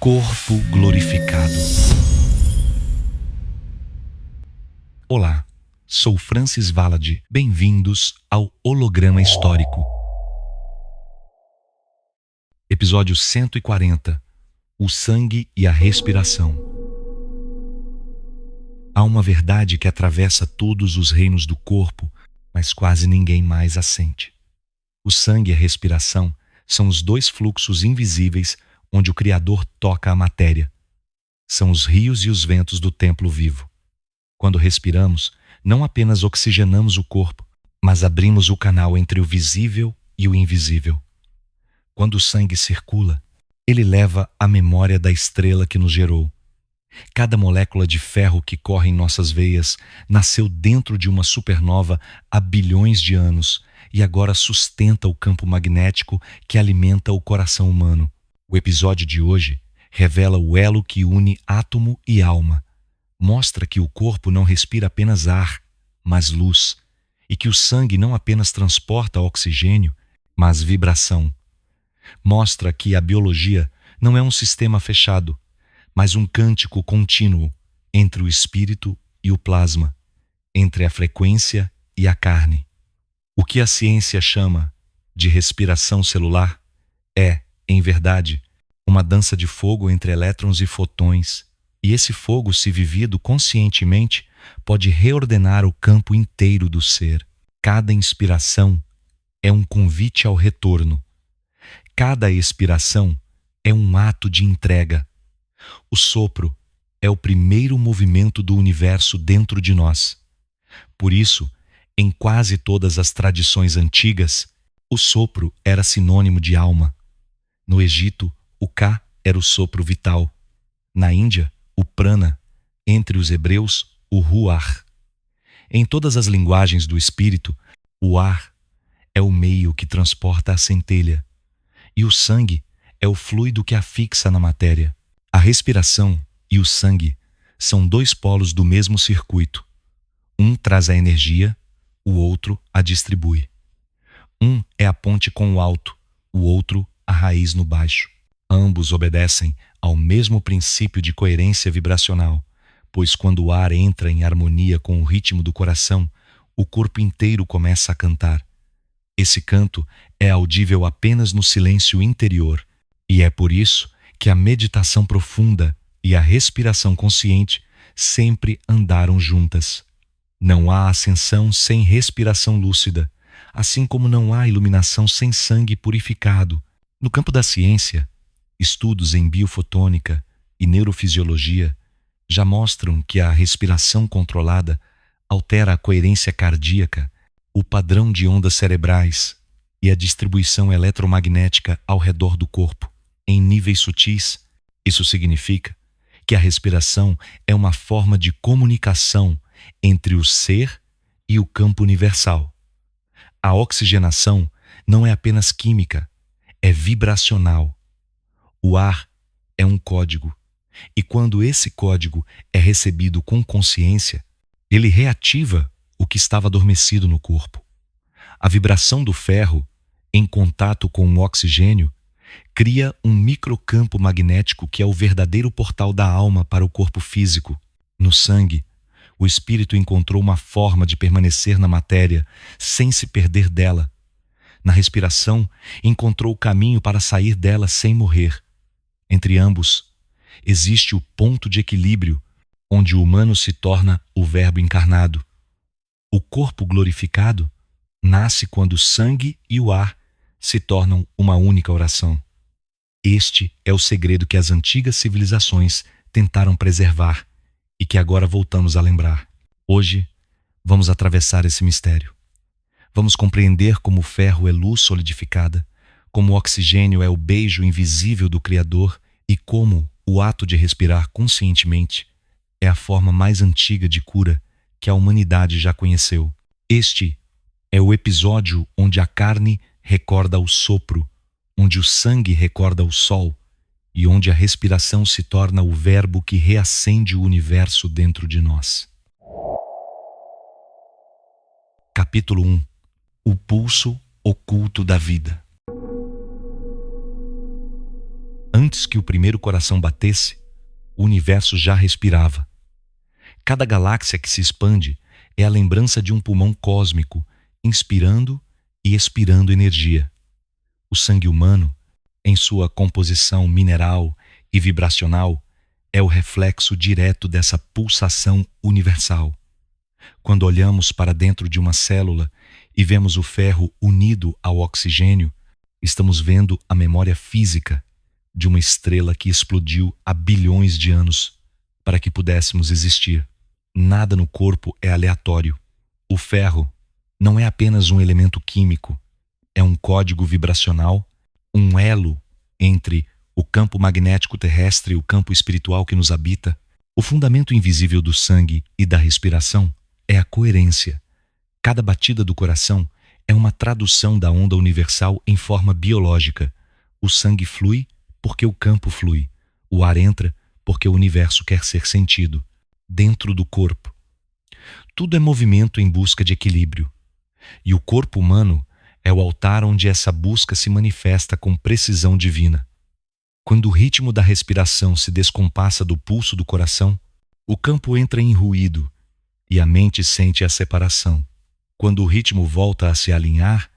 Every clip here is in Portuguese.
Corpo glorificado. Olá, sou Francis Valadi. Bem-vindos ao Holograma Histórico. Episódio 140. O sangue e a respiração. Há uma verdade que atravessa todos os reinos do corpo, mas quase ninguém mais a sente. O sangue e a respiração são os dois fluxos invisíveis onde o Criador toca a matéria. São os rios e os ventos do templo vivo. Quando respiramos, não apenas oxigenamos o corpo, mas abrimos o canal entre o visível e o invisível. Quando o sangue circula, ele leva a memória da estrela que nos gerou. Cada molécula de ferro que corre em nossas veias nasceu dentro de uma supernova há bilhões de anos e agora sustenta o campo magnético que alimenta o coração humano. O episódio de hoje revela o elo que une átomo e alma. Mostra que o corpo não respira apenas ar, mas luz, e que o sangue não apenas transporta oxigênio, mas vibração. Mostra que a biologia não é um sistema fechado, mas um cântico contínuo entre o espírito e o plasma, entre a frequência e a carne. O que a ciência chama de respiração celular é, em verdade, uma dança de fogo entre elétrons e fotões, e esse fogo, se vivido conscientemente, pode reordenar o campo inteiro do ser. Cada inspiração é um convite ao retorno. Cada expiração é um ato de entrega. O sopro é o primeiro movimento do universo dentro de nós. Por isso, em quase todas as tradições antigas, o sopro era sinônimo de alma. No Egito, o Ka era o sopro vital. Na Índia, o prana. Entre os hebreus, o ruach. Em todas as linguagens do espírito, o ar é o meio que transporta a centelha. E o sangue é o fluido que a fixa na matéria. A respiração e o sangue são dois polos do mesmo circuito. Um traz a energia, o outro a distribui. Um é a ponte com o alto, o outro a raiz no baixo. Ambos obedecem ao mesmo princípio de coerência vibracional, pois quando o ar entra em harmonia com o ritmo do coração, o corpo inteiro começa a cantar. Esse canto é audível apenas no silêncio interior, e é por isso que a meditação profunda e a respiração consciente sempre andaram juntas. Não há ascensão sem respiração lúcida, assim como não há iluminação sem sangue purificado. No campo da ciência, estudos em biofotônica e neurofisiologia já mostram que a respiração controlada altera a coerência cardíaca, o padrão de ondas cerebrais e a distribuição eletromagnética ao redor do corpo. Em níveis sutis, isso significa que a respiração é uma forma de comunicação entre o ser e o campo universal. A oxigenação não é apenas química, é vibracional. O ar é um código, e quando esse código é recebido com consciência, ele reativa o que estava adormecido no corpo. A vibração do ferro, em contato com o oxigênio, cria um microcampo magnético que é o verdadeiro portal da alma para o corpo físico. No sangue, o espírito encontrou uma forma de permanecer na matéria sem se perder dela. Na respiração, encontrou o caminho para sair dela sem morrer. Entre ambos, existe o ponto de equilíbrio, onde o humano se torna o Verbo encarnado. O corpo glorificado nasce quando o sangue e o ar se tornam uma única oração. Este é o segredo que as antigas civilizações tentaram preservar e que agora voltamos a lembrar. Hoje, vamos atravessar esse mistério. Vamos compreender como o ferro é luz solidificada, como o oxigênio é o beijo invisível do Criador e como o ato de respirar conscientemente é a forma mais antiga de cura que a humanidade já conheceu. Este é o episódio onde a carne recorda o sopro, onde o sangue recorda o sol e onde a respiração se torna o verbo que reacende o universo dentro de nós. Capítulo 1. O pulso oculto da vida. Antes que o primeiro coração batesse, o universo já respirava. Cada galáxia que se expande é a lembrança de um pulmão cósmico, inspirando e expirando energia. O sangue humano, em sua composição mineral e vibracional, é o reflexo direto dessa pulsação universal. Quando olhamos para dentro de uma célula e vemos o ferro unido ao oxigênio, estamos vendo a memória física de uma estrela que explodiu há bilhões de anos para que pudéssemos existir. Nada no corpo é aleatório. O ferro não é apenas um elemento químico, é um código vibracional, um elo entre o campo magnético terrestre e o campo espiritual que nos habita. O fundamento invisível do sangue e da respiração é a coerência. Cada batida do coração é uma tradução da onda universal em forma biológica. O sangue flui porque o campo flui. O ar entra porque o universo quer ser sentido. Dentro do corpo. Tudo é movimento em busca de equilíbrio. E o corpo humano é o altar onde essa busca se manifesta com precisão divina. Quando o ritmo da respiração se descompassa do pulso do coração, o campo entra em ruído e a mente sente a separação. Quando o ritmo volta a se alinhar,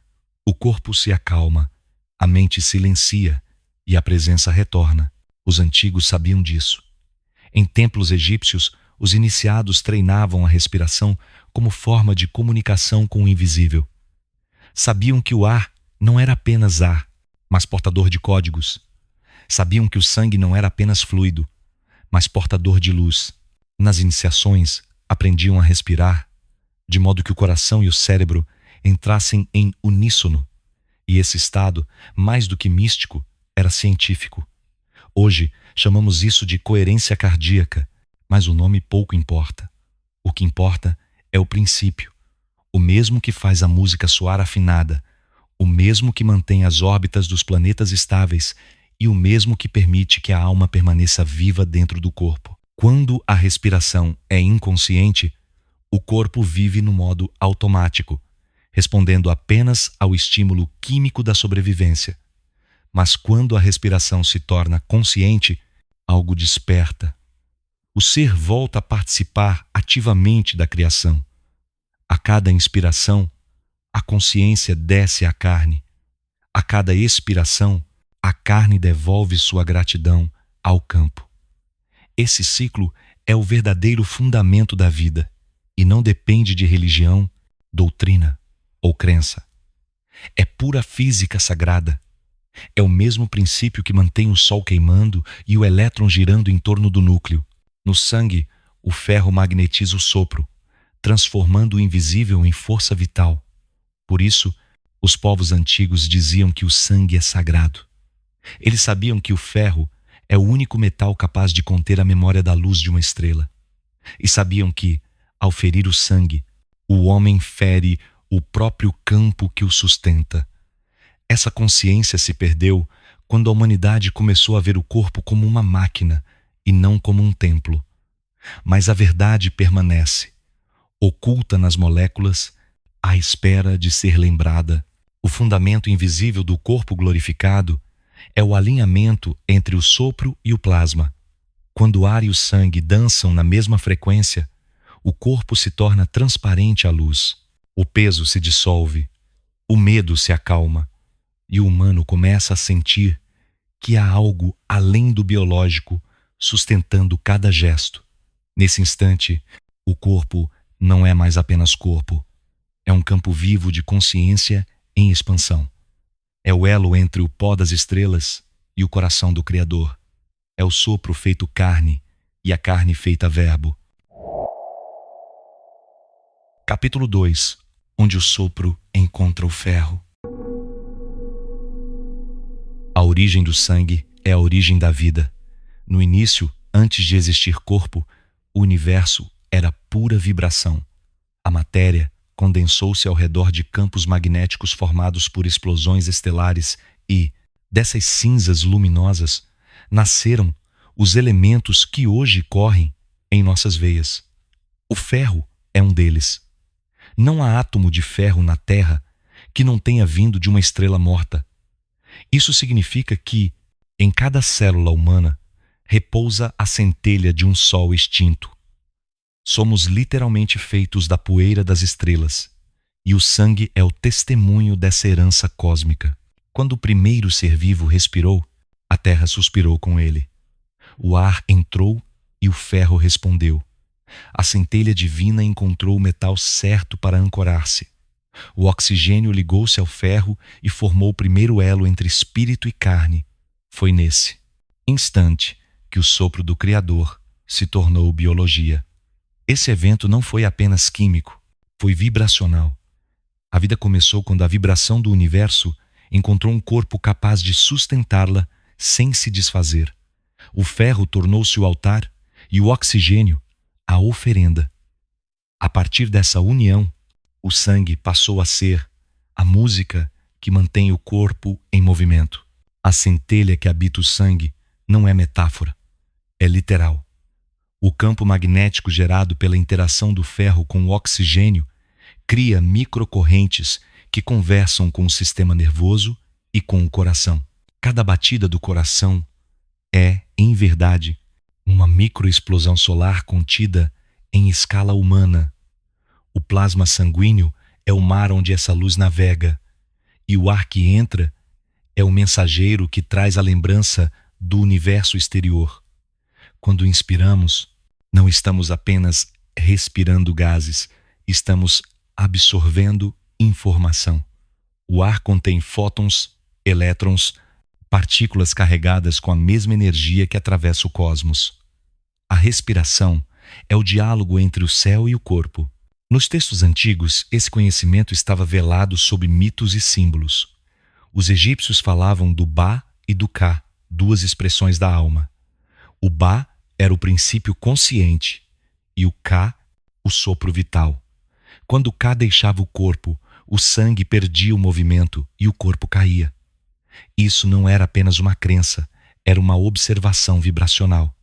o corpo se acalma, a mente silencia e a presença retorna. Os antigos sabiam disso. Em templos egípcios, os iniciados treinavam a respiração como forma de comunicação com o invisível. Sabiam que o ar não era apenas ar, mas portador de códigos. Sabiam que o sangue não era apenas fluido, mas portador de luz. Nas iniciações, aprendiam a respirar, de modo que o coração e o cérebro entrassem em uníssono. E esse estado, mais do que místico, era científico. Hoje, chamamos isso de coerência cardíaca, mas o nome pouco importa. O que importa é o princípio, o mesmo que faz a música soar afinada, o mesmo que mantém as órbitas dos planetas estáveis e o mesmo que permite que a alma permaneça viva dentro do corpo. Quando a respiração é inconsciente, o corpo vive no modo automático, respondendo apenas ao estímulo químico da sobrevivência. Mas quando a respiração se torna consciente, algo desperta. O ser volta a participar ativamente da criação. A cada inspiração, a consciência desce à carne. A cada expiração, a carne devolve sua gratidão ao campo. Esse ciclo é o verdadeiro fundamento da vida e não depende de religião, doutrina ou crença. É pura física sagrada. É o mesmo princípio que mantém o Sol queimando e o elétron girando em torno do núcleo. No sangue, o ferro magnetiza o sopro, transformando o invisível em força vital. Por isso, os povos antigos diziam que o sangue é sagrado. Eles sabiam que o ferro é o único metal capaz de conter a memória da luz de uma estrela. E sabiam que, ao ferir o sangue, o homem fere o próprio campo que o sustenta. Essa consciência se perdeu quando a humanidade começou a ver o corpo como uma máquina e não como um templo. Mas a verdade permanece, oculta nas moléculas, à espera de ser lembrada. O fundamento invisível do corpo glorificado é o alinhamento entre o sopro e o plasma. Quando o ar e o sangue dançam na mesma frequência, o corpo se torna transparente à luz. O peso se dissolve, o medo se acalma e o humano começa a sentir que há algo além do biológico sustentando cada gesto. Nesse instante, o corpo não é mais apenas corpo. É um campo vivo de consciência em expansão. É o elo entre o pó das estrelas e o coração do Criador. É o sopro feito carne e a carne feita verbo. Capítulo 2. Onde o sopro encontra o ferro. A origem do sangue é a origem da vida. No início, antes de existir corpo, o universo era pura vibração. A matéria condensou-se ao redor de campos magnéticos formados por explosões estelares e, dessas cinzas luminosas, nasceram os elementos que hoje correm em nossas veias. O ferro é um deles. Não há átomo de ferro na Terra que não tenha vindo de uma estrela morta. Isso significa que Em cada célula humana repousa a centelha de um sol extinto. Somos literalmente feitos da poeira das estrelas, e o sangue é o testemunho dessa herança cósmica. Quando o primeiro ser vivo respirou, a terra suspirou com ele. O ar entrou e o ferro respondeu. A centelha divina encontrou o metal certo para ancorar-se. O oxigênio ligou-se ao ferro e formou o primeiro elo entre espírito e carne. Foi nesse instante que o sopro do Criador se tornou biologia. Esse evento não foi apenas químico, foi vibracional. A vida começou quando a vibração do universo encontrou um corpo capaz de sustentá-la sem se desfazer. O ferro tornou-se o altar e o oxigênio a oferenda. A partir dessa união, o sangue passou a ser a música que mantém o corpo em movimento. A centelha que habita o sangue não é metáfora, é literal. O campo magnético gerado pela interação do ferro com o oxigênio cria microcorrentes que conversam com o sistema nervoso e com o coração. Cada batida do coração é, em verdade, uma microexplosão solar contida em escala humana. O plasma sanguíneo é o mar onde essa luz navega, e o ar que entra é o mensageiro que traz a lembrança do universo exterior. Quando inspiramos, não estamos apenas respirando gases, estamos absorvendo informação. O ar contém fótons, elétrons, partículas carregadas com a mesma energia que atravessa o cosmos. A respiração é o diálogo entre o céu e o corpo. Nos textos antigos, esse conhecimento estava velado sob mitos e símbolos. Os egípcios falavam do Ba e do Ka, duas expressões da alma. O Ba era o princípio consciente e o Ka, o sopro vital. Quando o Ka deixava o corpo, o sangue perdia o movimento e o corpo caía. Isso não era apenas uma crença, era uma observação vibracional.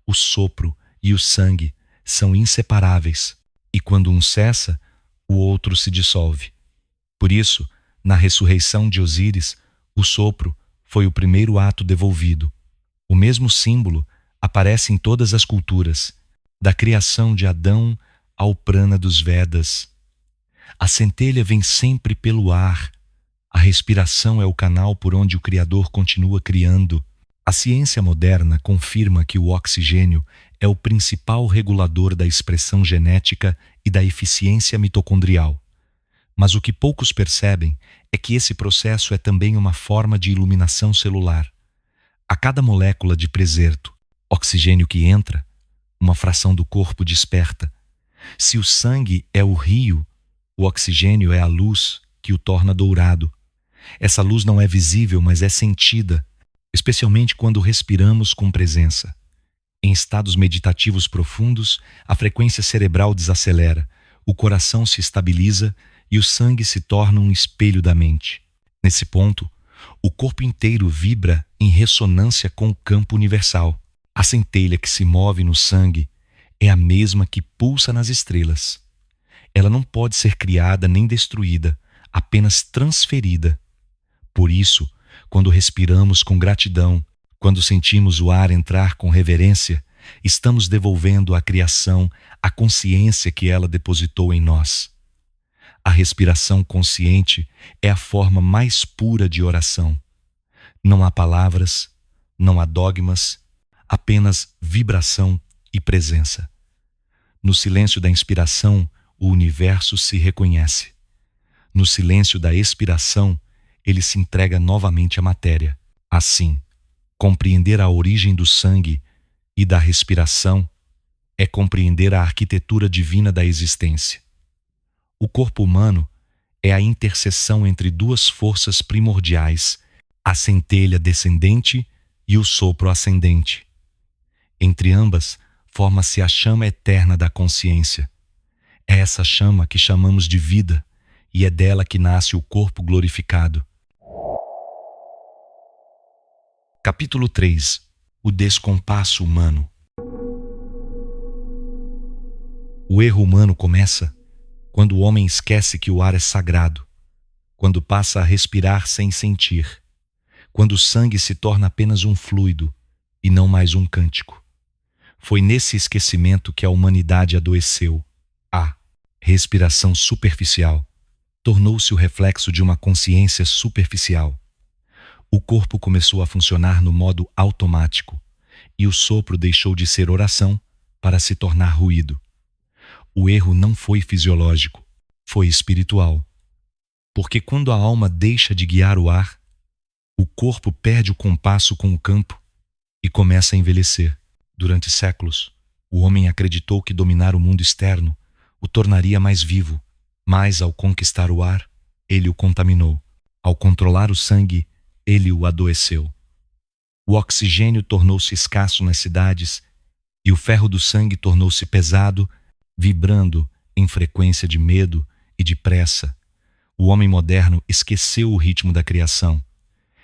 O sopro e o sangue são inseparáveis, e quando um cessa, o outro se dissolve. Por isso, na ressurreição de Osíris, o sopro foi o primeiro ato devolvido. O mesmo símbolo aparece em todas as culturas, da criação de Adão ao prana dos Vedas. A centelha vem sempre pelo ar. A respiração é o canal por onde o Criador continua criando. A ciência moderna confirma que o oxigênio é o principal regulador da expressão genética e da eficiência mitocondrial. Mas o que poucos percebem é que esse processo é também uma forma de iluminação celular. A cada molécula de preserto, oxigênio que entra, uma fração do corpo desperta. Se o sangue é o rio, o oxigênio é a luz que o torna dourado. Essa luz não é visível, mas é sentida, especialmente quando respiramos com presença. Em estados meditativos profundos, a frequência cerebral desacelera, o coração se estabiliza e o sangue se torna um espelho da mente. Nesse ponto, o corpo inteiro vibra em ressonância com o campo universal. A centelha que se move no sangue é a mesma que pulsa nas estrelas. Ela não pode ser criada nem destruída, apenas transferida. Por isso, quando respiramos com gratidão, quando sentimos o ar entrar com reverência, estamos devolvendo à criação a consciência que ela depositou em nós. A respiração consciente é a forma mais pura de oração. Não há palavras, não há dogmas, apenas vibração e presença. No silêncio da inspiração, o universo se reconhece. No silêncio da expiração, ele se entrega novamente à matéria. Assim, compreender a origem do sangue e da respiração é compreender a arquitetura divina da existência. O corpo humano é a interseção entre duas forças primordiais, a centelha descendente e o sopro ascendente. Entre ambas, forma-se a chama eterna da consciência. É essa chama que chamamos de vida, e é dela que nasce o corpo glorificado. Capítulo 3. O descompasso humano. O erro humano começa quando o homem esquece que o ar é sagrado, quando passa a respirar sem sentir, quando o sangue se torna apenas um fluido e não mais um cântico. Foi nesse esquecimento que a humanidade adoeceu. A respiração superficial tornou-se o reflexo de uma consciência superficial. O corpo começou a funcionar no modo automático e o sopro deixou de ser oração para se tornar ruído. O erro não foi fisiológico, foi espiritual. Porque quando a alma deixa de guiar o ar, o corpo perde o compasso com o campo e começa a envelhecer. Durante séculos, o homem acreditou que dominar o mundo externo o tornaria mais vivo, mas ao conquistar o ar, ele o contaminou. Ao controlar o sangue, ele o adoeceu. O oxigênio tornou-se escasso nas cidades e o ferro do sangue tornou-se pesado, vibrando em frequência de medo e de pressa. O homem moderno esqueceu o ritmo da criação.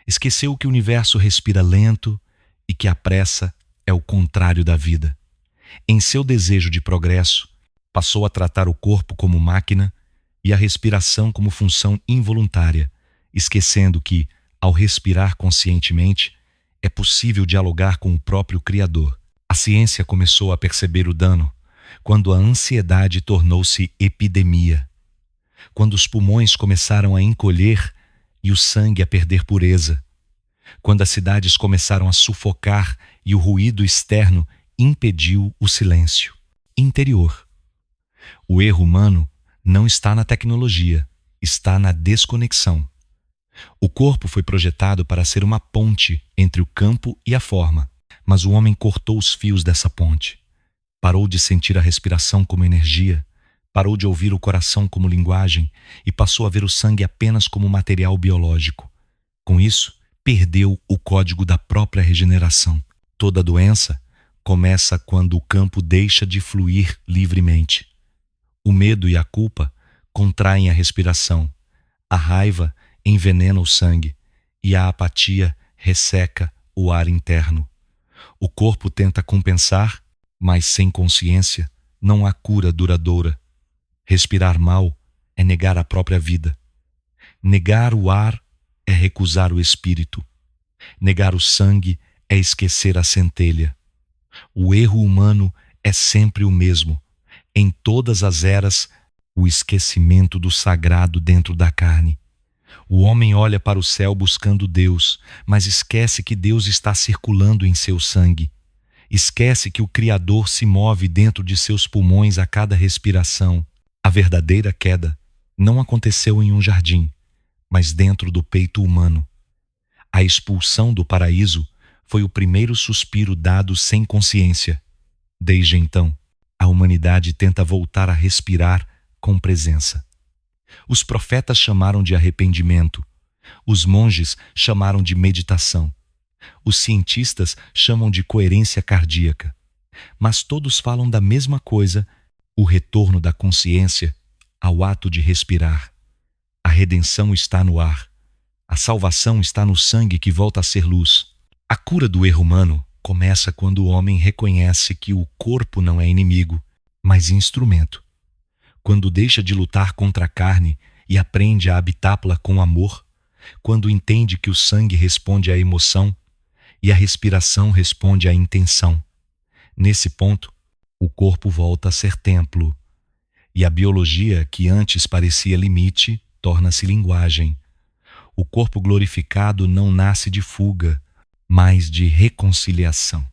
Esqueceu que o universo respira lento e que a pressa é o contrário da vida. Em seu desejo de progresso, passou a tratar o corpo como máquina e a respiração como função involuntária, esquecendo que, ao respirar conscientemente, é possível dialogar com o próprio Criador. A ciência começou a perceber o dano quando a ansiedade tornou-se epidemia, quando os pulmões começaram a encolher e o sangue a perder pureza, quando as cidades começaram a sufocar e o ruído externo impediu o silêncio interior. O erro humano não está na tecnologia, está na desconexão. O corpo foi projetado para ser uma ponte entre o campo e a forma, mas o homem cortou os fios dessa ponte. Parou de sentir a respiração como energia, parou de ouvir o coração como linguagem e passou a ver o sangue apenas como material biológico. Com isso, perdeu o código da própria regeneração. Toda doença começa quando o campo deixa de fluir livremente. O medo e a culpa contraem a respiração. A raiva envenena o sangue e a apatia resseca o ar interno. O corpo tenta compensar, mas sem consciência não há cura duradoura. Respirar mal é negar a própria vida. Negar o ar é recusar o espírito. Negar o sangue é esquecer a centelha. O erro humano é sempre o mesmo. Em todas as eras, o esquecimento do sagrado dentro da carne. O homem olha para o céu buscando Deus, mas esquece que Deus está circulando em seu sangue. Esquece que o Criador se move dentro de seus pulmões a cada respiração. A verdadeira queda não aconteceu em um jardim, mas dentro do peito humano. A expulsão do paraíso foi o primeiro suspiro dado sem consciência. Desde então, a humanidade tenta voltar a respirar com presença. Os profetas chamaram de arrependimento. Os monges chamaram de meditação. Os cientistas chamam de coerência cardíaca. Mas todos falam da mesma coisa, o retorno da consciência ao ato de respirar. A redenção está no ar. A salvação está no sangue que volta a ser luz. A cura do erro humano começa quando o homem reconhece que o corpo não é inimigo, mas instrumento. Quando deixa de lutar contra a carne e aprende a habitá-la com amor, quando entende que o sangue responde à emoção e a respiração responde à intenção. Nesse ponto, o corpo volta a ser templo, e a biologia, que antes parecia limite, torna-se linguagem. O corpo glorificado não nasce de fuga, mas de reconciliação.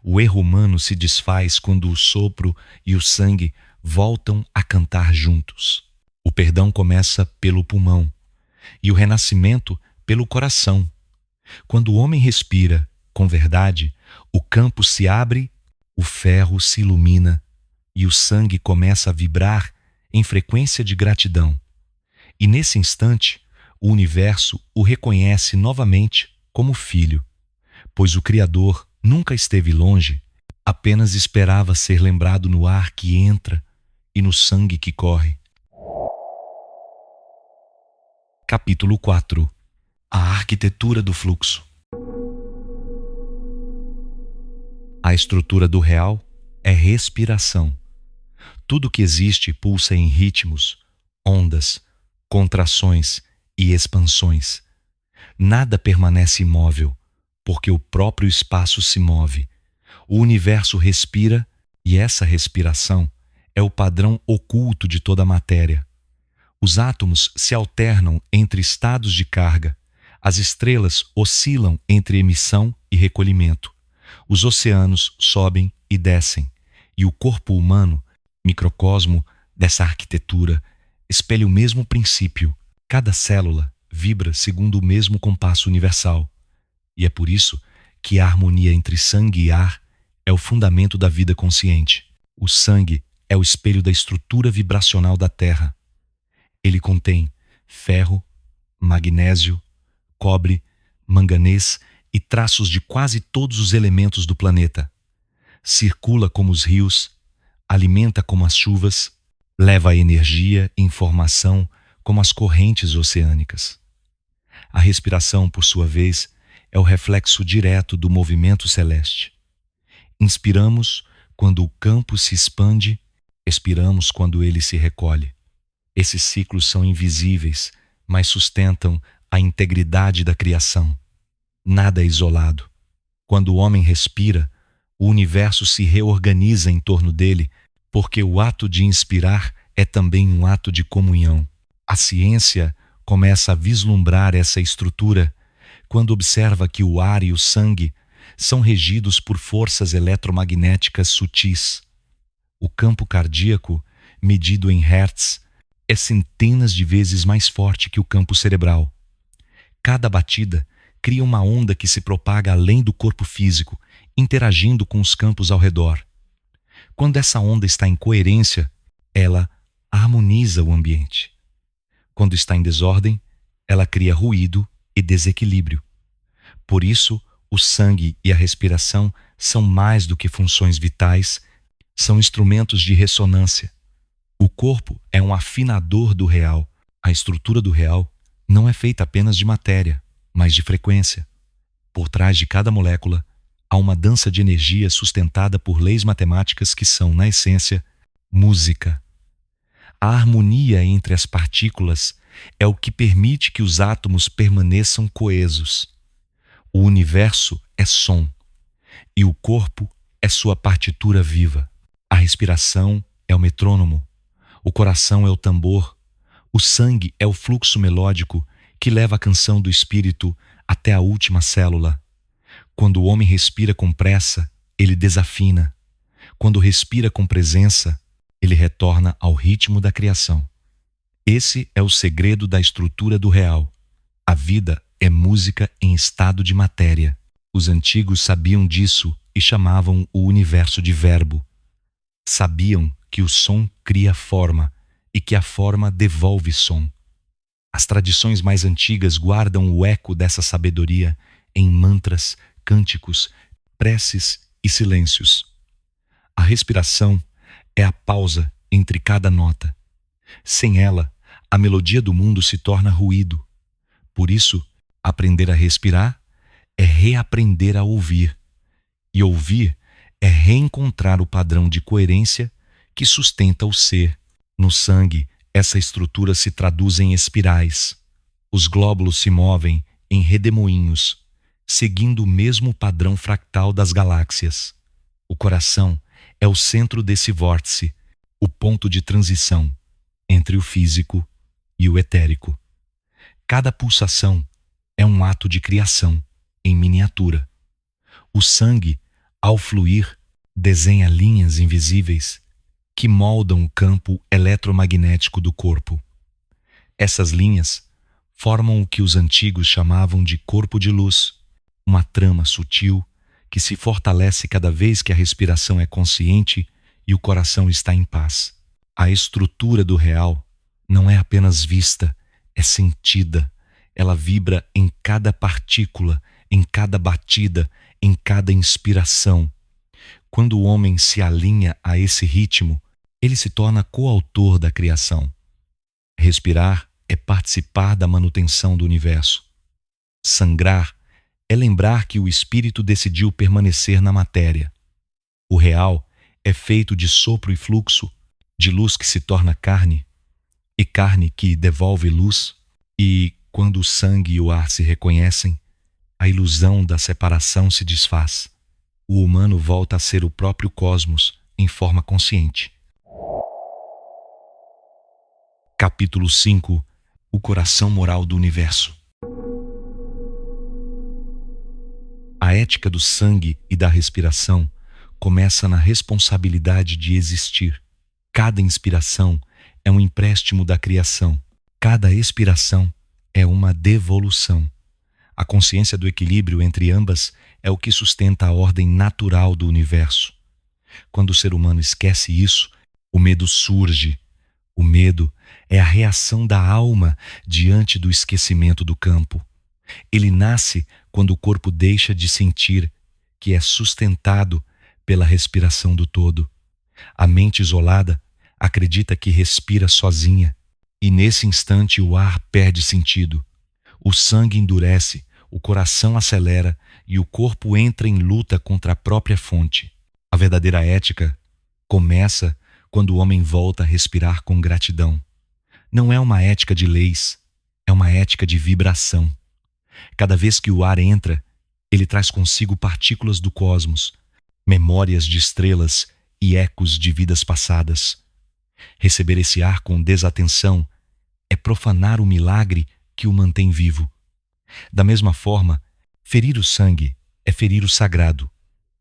O erro humano se desfaz quando o sopro e o sangue voltam a cantar juntos. O perdão começa pelo pulmão e o renascimento pelo coração. Quando o homem respira com verdade, o campo se abre, o ferro se ilumina e o sangue começa a vibrar em frequência de gratidão. E nesse instante, o universo o reconhece novamente como filho, pois o Criador nunca esteve longe, apenas esperava ser lembrado no ar que entra e no sangue que corre. Capítulo 4. A arquitetura do fluxo. A estrutura do real é respiração. Tudo que existe pulsa em ritmos, ondas, contrações e expansões. Nada permanece imóvel, porque o próprio espaço se move. O universo respira e essa respiração é o padrão oculto de toda a matéria. Os átomos se alternam entre estados de carga. As estrelas oscilam entre emissão e recolhimento. Os oceanos sobem e descem. E o corpo humano, microcosmo dessa arquitetura, espelha o mesmo princípio. Cada célula vibra segundo o mesmo compasso universal. E é por isso que a harmonia entre sangue e ar é o fundamento da vida consciente. O sangue é o espelho da estrutura vibracional da Terra. Ele contém ferro, magnésio, cobre, manganês e traços de quase todos os elementos do planeta. Circula como os rios, alimenta como as chuvas, leva a energia e informação como as correntes oceânicas. A respiração, por sua vez, é o reflexo direto do movimento celeste. Inspiramos quando o campo se expande, expiramos quando ele se recolhe. Esses ciclos são invisíveis, mas sustentam a integridade da criação. Nada é isolado. Quando o homem respira, o universo se reorganiza em torno dele, porque o ato de inspirar é também um ato de comunhão. A ciência começa a vislumbrar essa estrutura quando observa que o ar e o sangue são regidos por forças eletromagnéticas sutis. O campo cardíaco, medido em hertz, é centenas de vezes mais forte que o campo cerebral. Cada batida cria uma onda que se propaga além do corpo físico, interagindo com os campos ao redor. Quando essa onda está em coerência, ela harmoniza o ambiente. Quando está em desordem, ela cria ruído e desequilíbrio. Por isso, o sangue e a respiração são mais do que funções vitais, são instrumentos de ressonância. O corpo é um afinador do real. A estrutura do real não é feita apenas de matéria, mas de frequência. Por trás de cada molécula, há uma dança de energia sustentada por leis matemáticas que são, na essência, música. A harmonia entre as partículas é o que permite que os átomos permaneçam coesos. O universo é som, e o corpo é sua partitura viva. A respiração é o metrônomo, o coração é o tambor, o sangue é o fluxo melódico que leva a canção do espírito até a última célula. Quando o homem respira com pressa, ele desafina. Quando respira com presença, ele retorna ao ritmo da criação. Esse é o segredo da estrutura do real. A vida é música em estado de matéria. Os antigos sabiam disso e chamavam o universo de verbo. Sabiam que o som cria forma e que a forma devolve som. As tradições mais antigas guardam o eco dessa sabedoria em mantras, cânticos, preces e silêncios. A respiração é a pausa entre cada nota. Sem ela, a melodia do mundo se torna ruído. Por isso, aprender a respirar é reaprender a ouvir. E ouvir é reencontrar o padrão de coerência que sustenta o ser. No sangue, essa estrutura se traduz em espirais. Os glóbulos se movem em redemoinhos, seguindo o mesmo padrão fractal das galáxias. O coração é o centro desse vórtice, o ponto de transição entre o físico e o etérico. Cada pulsação é um ato de criação em miniatura. O sangue, ao fluir, desenha linhas invisíveis que moldam o campo eletromagnético do corpo. Essas linhas formam o que os antigos chamavam de corpo de luz, uma trama sutil que se fortalece cada vez que a respiração é consciente e o coração está em paz. A estrutura do real não é apenas vista, é sentida. Ela vibra em cada partícula, em cada batida, em cada inspiração. Quando o homem se alinha a esse ritmo, ele se torna coautor da criação. Respirar é participar da manutenção do universo. Sangrar é lembrar que o espírito decidiu permanecer na matéria. O real é feito de sopro e fluxo, de luz que se torna carne, e carne que devolve luz, e Quando o sangue e o ar se reconhecem, a ilusão da separação se desfaz. O humano volta a ser o próprio cosmos em forma consciente. Capítulo 5. O coração moral do universo. A ética do sangue e da respiração começa na responsabilidade de existir. Cada inspiração é um empréstimo da criação. Cada expiração é uma devolução. A consciência do equilíbrio entre ambas é o que sustenta a ordem natural do universo. Quando o ser humano esquece isso, o medo surge. O medo é a reação da alma diante do esquecimento do campo. Ele nasce quando o corpo deixa de sentir que é sustentado pela respiração do todo. A mente isolada acredita que respira sozinha, e nesse instante o ar perde sentido. O sangue endurece, o coração acelera e o corpo entra em luta contra a própria fonte. A verdadeira ética começa quando o homem volta a respirar com gratidão. Não é uma ética de leis, é uma ética de vibração. Cada vez que o ar entra, ele traz consigo partículas do cosmos, memórias de estrelas e ecos de vidas passadas. Receber esse ar com desatenção é profanar o milagre que o mantém vivo. Da mesma forma, ferir o sangue é ferir o sagrado.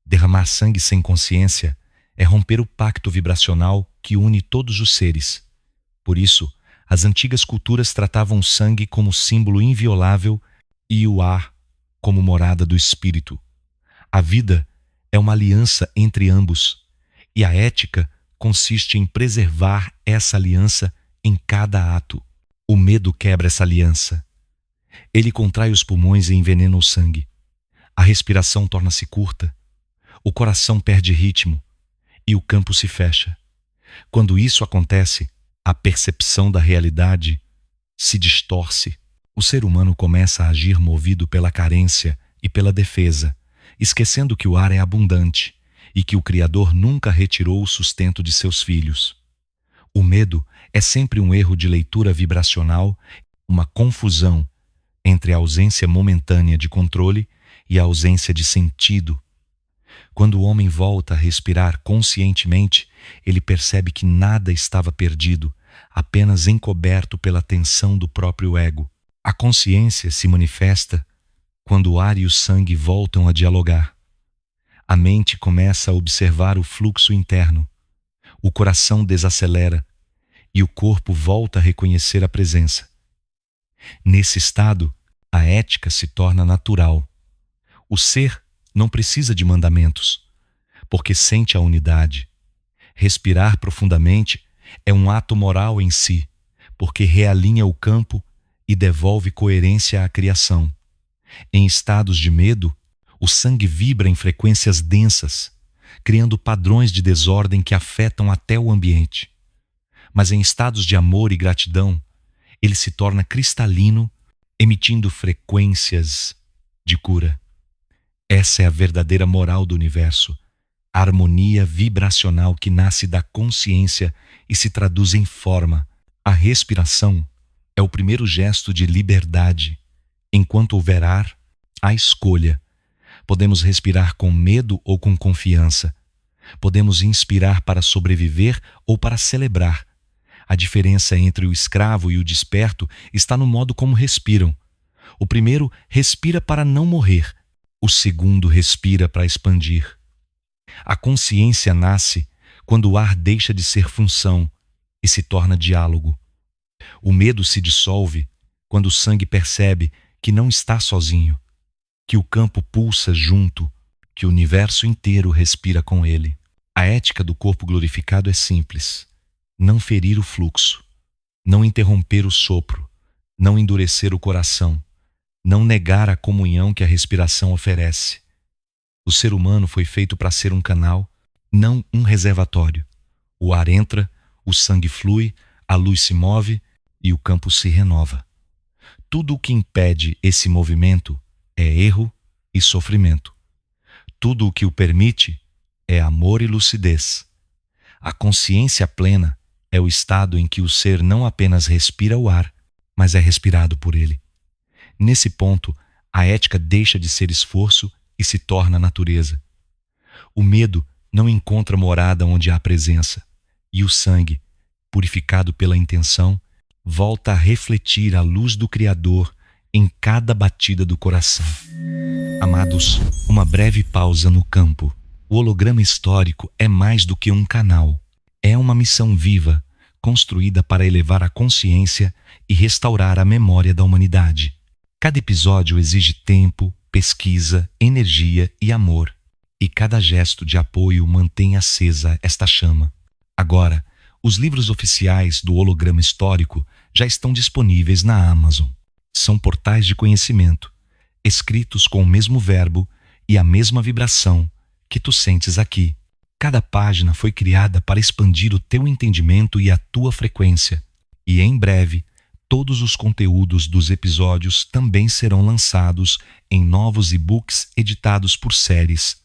Derramar sangue sem consciência é romper o pacto vibracional que une todos os seres. Por isso, as antigas culturas tratavam o sangue como símbolo inviolável e o ar como morada do espírito. A vida é uma aliança entre ambos, e a ética consiste em preservar essa aliança em cada ato. O medo quebra essa aliança. Ele contrai os pulmões e envenena o sangue. A respiração torna-se curta, o coração perde ritmo e o campo se fecha. Quando isso acontece, a percepção da realidade se distorce. O ser humano começa a agir movido pela carência e pela defesa, esquecendo que o ar é abundante e que o Criador nunca retirou o sustento de seus filhos. O medo é sempre um erro de leitura vibracional, uma confusão entre a ausência momentânea de controle e a ausência de sentido. Quando o homem volta a respirar conscientemente, ele percebe que nada estava perdido, apenas encoberto pela tensão do próprio ego. A consciência se manifesta quando o ar e o sangue voltam a dialogar. A mente começa a observar o fluxo interno. O coração desacelera e o corpo volta a reconhecer a presença. Nesse estado, a ética se torna natural. O ser não precisa de mandamentos, porque sente a unidade. Respirar profundamente é um ato moral em si, porque realinha o campo e devolve coerência à criação. Em estados de medo, o sangue vibra em frequências densas, criando padrões de desordem que afetam até o ambiente. Mas em estados de amor e gratidão, ele se torna cristalino, emitindo frequências de cura. Essa é a verdadeira moral do universo, a harmonia vibracional que nasce da consciência e se traduz em forma. A respiração é o primeiro gesto de liberdade. Enquanto houver ar, há escolha. Podemos respirar com medo ou com confiança. Podemos inspirar para sobreviver ou para celebrar. A diferença entre o escravo e o desperto está no modo como respiram. O primeiro respira para não morrer. O segundo respira para expandir. A consciência nasce quando o ar deixa de ser função e se torna diálogo. O medo se dissolve quando o sangue percebe que não está sozinho, que o campo pulsa junto, que o universo inteiro respira com ele. A ética do corpo glorificado é simples: não ferir o fluxo, não interromper o sopro, não endurecer o coração, não negar a comunhão que a respiração oferece. O ser humano foi feito para ser um canal, não um reservatório. O ar entra, o sangue flui, a luz se move e o campo se renova. Tudo o que impede esse movimento é erro e sofrimento. Tudo o que o permite é amor e lucidez. A consciência plena é o estado em que o ser não apenas respira o ar, mas é respirado por ele. Nesse ponto, a ética deixa de ser esforço e se torna natureza. O medo não encontra morada onde há presença, e o sangue, purificado pela intenção, volta a refletir a luz do Criador em cada batida do coração. Amados, uma breve pausa no campo. O holograma histórico é mais do que um canal. É uma missão viva, construída para elevar a consciência e restaurar a memória da humanidade. Cada episódio exige tempo, pesquisa, energia e amor. E cada gesto de apoio mantém acesa esta chama. Agora, os livros oficiais do holograma histórico já estão disponíveis na Amazon. São portais de conhecimento, escritos com o mesmo verbo e a mesma vibração que tu sentes aqui. Cada página foi criada para expandir o teu entendimento e a tua frequência. E em breve, todos os conteúdos dos episódios também serão lançados em novos e-books editados por séries,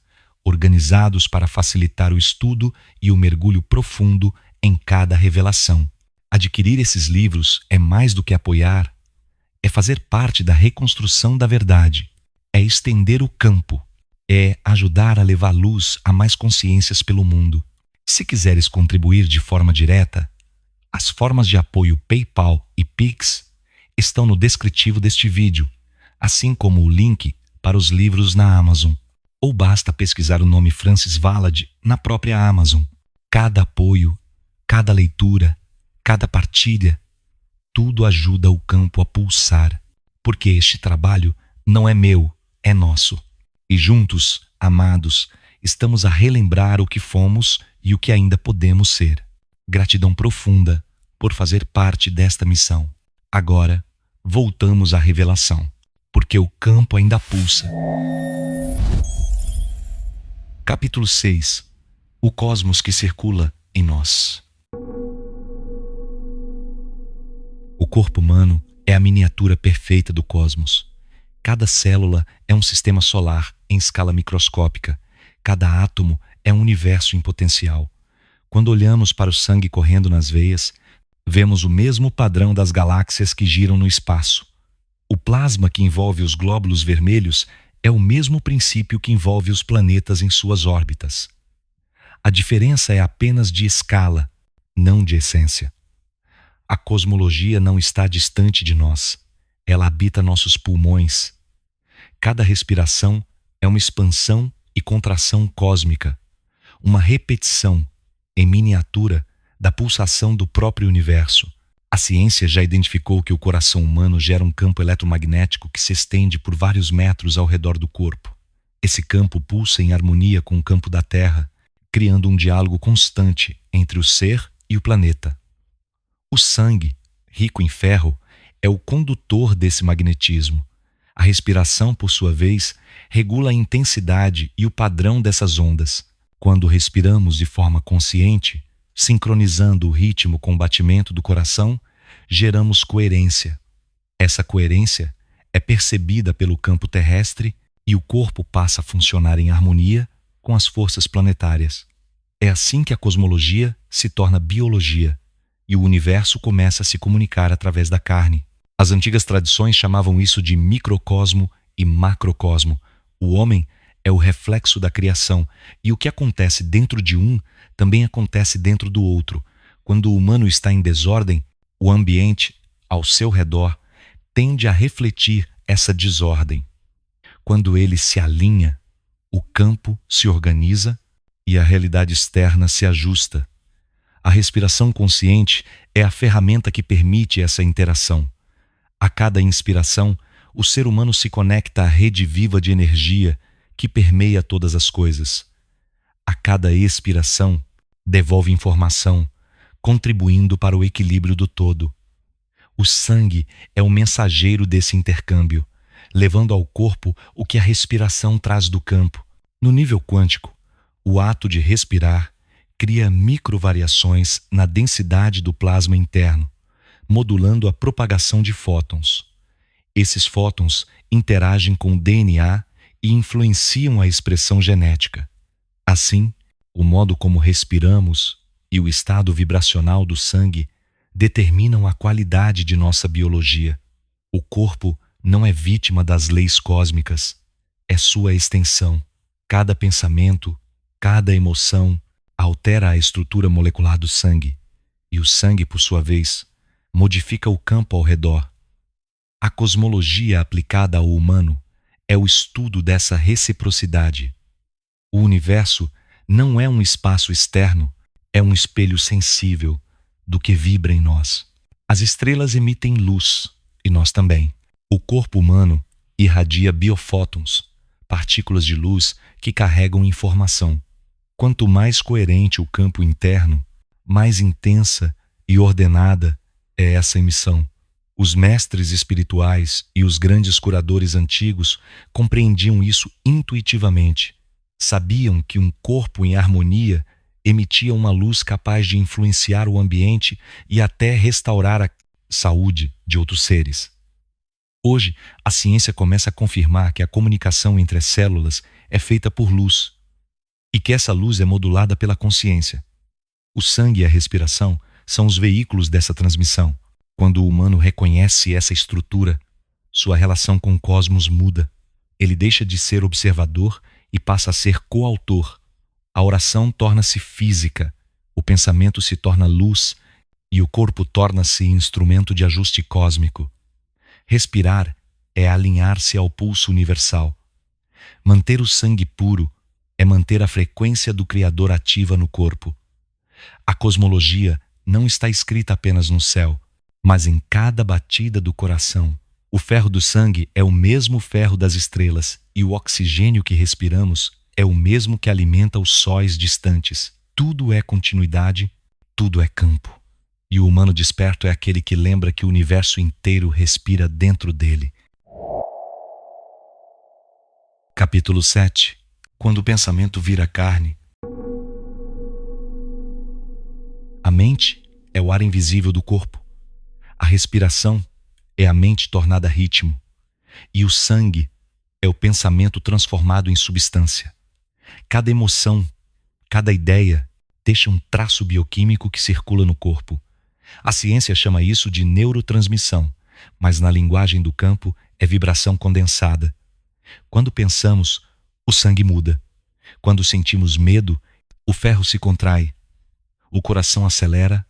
organizados para facilitar o estudo e o mergulho profundo em cada revelação. Adquirir esses livros é mais do que apoiar, é fazer parte da reconstrução da verdade, é estender o campo, é ajudar a levar luz a mais consciências pelo mundo. Se quiseres contribuir de forma direta, as formas de apoio PayPal e Pix estão no descritivo deste vídeo, assim como o link para os livros na Amazon. Ou basta pesquisar o nome Francis Valade na própria Amazon. Cada apoio, cada leitura, cada partilha, tudo ajuda o campo a pulsar, porque este trabalho não é meu, é nosso. E juntos, amados, estamos a relembrar o que fomos e o que ainda podemos ser. Gratidão profunda por fazer parte desta missão. Agora, voltamos à revelação, porque o campo ainda pulsa. Capítulo 6. O cosmos que circula em nós. O corpo humano é a miniatura perfeita do cosmos. Cada célula é um sistema solar em escala microscópica. Cada átomo é um universo em potencial. Quando olhamos para o sangue correndo nas veias, vemos o mesmo padrão das galáxias que giram no espaço. O plasma que envolve os glóbulos vermelhos é o mesmo princípio que envolve os planetas em suas órbitas. A diferença é apenas de escala, não de essência. A cosmologia não está distante de nós. Ela habita nossos pulmões. Cada respiração é uma expansão e contração cósmica, uma repetição, em miniatura, da pulsação do próprio universo. A ciência já identificou que o coração humano gera um campo eletromagnético que se estende por vários metros ao redor do corpo. Esse campo pulsa em harmonia com o campo da Terra, criando um diálogo constante entre o ser e o planeta. O sangue, rico em ferro, é o condutor desse magnetismo. A respiração, por sua vez, regula a intensidade e o padrão dessas ondas. Quando respiramos de forma consciente, sincronizando o ritmo com o batimento do coração, geramos coerência. Essa coerência é percebida pelo campo terrestre e o corpo passa a funcionar em harmonia com as forças planetárias. É assim que a cosmologia se torna biologia e o universo começa a se comunicar através da carne. As antigas tradições chamavam isso de microcosmo e macrocosmo. O homem é o reflexo da criação e o que acontece dentro de um também acontece dentro do outro. Quando o humano está em desordem, o ambiente ao seu redor tende a refletir essa desordem. Quando ele se alinha, o campo se organiza e a realidade externa se ajusta. A respiração consciente é a ferramenta que permite essa interação. A cada inspiração, o ser humano se conecta à rede viva de energia que permeia todas as coisas. A cada expiração, devolve informação, contribuindo para o equilíbrio do todo. O sangue é o mensageiro desse intercâmbio, levando ao corpo o que a respiração traz do campo. No nível quântico, o ato de respirar cria microvariações na densidade do plasma interno, modulando a propagação de fótons. Esses fótons interagem com o DNA e influenciam a expressão genética. Assim, o modo como respiramos e o estado vibracional do sangue determinam a qualidade de nossa biologia. O corpo não é vítima das leis cósmicas, é sua extensão. Cada pensamento, cada emoção altera a estrutura molecular do sangue, e o sangue, por sua vez, modifica o campo ao redor. A cosmologia aplicada ao humano é o estudo dessa reciprocidade. O universo não é um espaço externo, é um espelho sensível do que vibra em nós. As estrelas emitem luz, e nós também. O corpo humano irradia biofótons, partículas de luz que carregam informação. Quanto mais coerente o campo interno, mais intensa e ordenada é essa emissão. Os mestres espirituais e os grandes curadores antigos compreendiam isso intuitivamente. Sabiam que um corpo em harmonia emitia uma luz capaz de influenciar o ambiente e até restaurar a saúde de outros seres. Hoje, a ciência começa a confirmar que a comunicação entre as células é feita por luz e que essa luz é modulada pela consciência. O sangue e a respiração são os veículos dessa transmissão. Quando o humano reconhece essa estrutura, sua relação com o cosmos muda. Ele deixa de ser observador e passa a ser coautor. A oração torna-se física, o pensamento se torna luz e o corpo torna-se instrumento de ajuste cósmico. Respirar é alinhar-se ao pulso universal. Manter o sangue puro é manter a frequência do Criador ativa no corpo. A cosmologia não está escrita apenas no céu, mas em cada batida do coração. O ferro do sangue é o mesmo ferro das estrelas e o oxigênio que respiramos é o mesmo que alimenta os sóis distantes. Tudo é continuidade, tudo é campo. E o humano desperto é aquele que lembra que o universo inteiro respira dentro dele. Capítulo 7. Quando o pensamento vira carne. A mente é o ar invisível do corpo. A respiração é a mente tornada ritmo. E o sangue é o pensamento transformado em substância. Cada emoção, cada ideia deixa um traço bioquímico que circula no corpo. A ciência chama isso de neurotransmissão, mas na linguagem do campo é vibração condensada. Quando pensamos, o sangue muda. Quando sentimos medo, o ferro se contrai. O coração acelera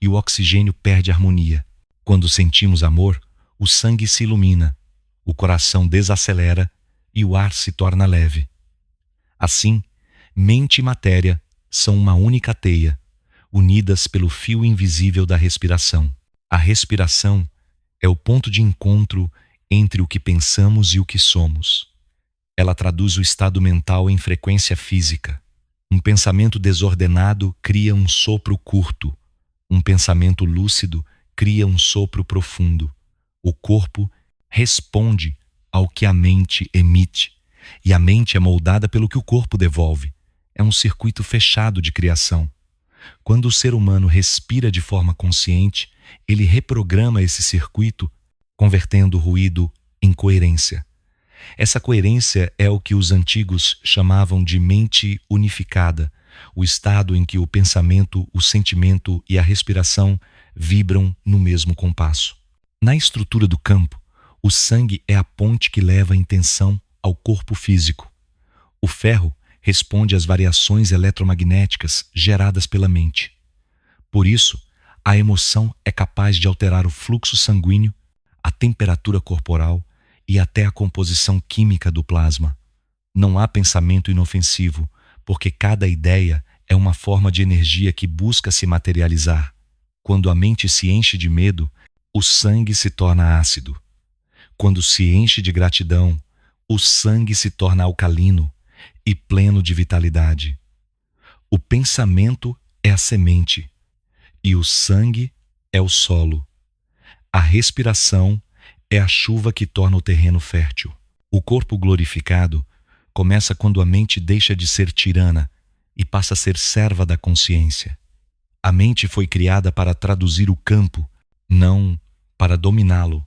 e o oxigênio perde harmonia. Quando sentimos amor, o sangue se ilumina, o coração desacelera e o ar se torna leve. Assim, mente e matéria são uma única teia, unidas pelo fio invisível da respiração. A respiração é o ponto de encontro entre o que pensamos e o que somos. Ela traduz o estado mental em frequência física. Um pensamento desordenado cria um sopro curto. Um pensamento lúcido cria um sopro profundo. O corpo responde ao que a mente emite, e a mente é moldada pelo que o corpo devolve. É um circuito fechado de criação. Quando o ser humano respira de forma consciente, ele reprograma esse circuito, convertendo o ruído em coerência. Essa coerência é o que os antigos chamavam de mente unificada, o estado em que o pensamento, o sentimento e a respiração vibram no mesmo compasso. Na estrutura do campo, o sangue é a ponte que leva a intenção ao corpo físico. O ferro responde às variações eletromagnéticas geradas pela mente. Por isso, a emoção é capaz de alterar o fluxo sanguíneo, a temperatura corporal e até a composição química do plasma. Não há pensamento inofensivo, porque cada ideia é uma forma de energia que busca se materializar. Quando a mente se enche de medo, o sangue se torna ácido. Quando se enche de gratidão, o sangue se torna alcalino e pleno de vitalidade. O pensamento é a semente e o sangue é o solo. A respiração é a chuva que torna o terreno fértil. O corpo glorificado começa quando a mente deixa de ser tirana e passa a ser serva da consciência. A mente foi criada para traduzir o campo, não para dominá-lo.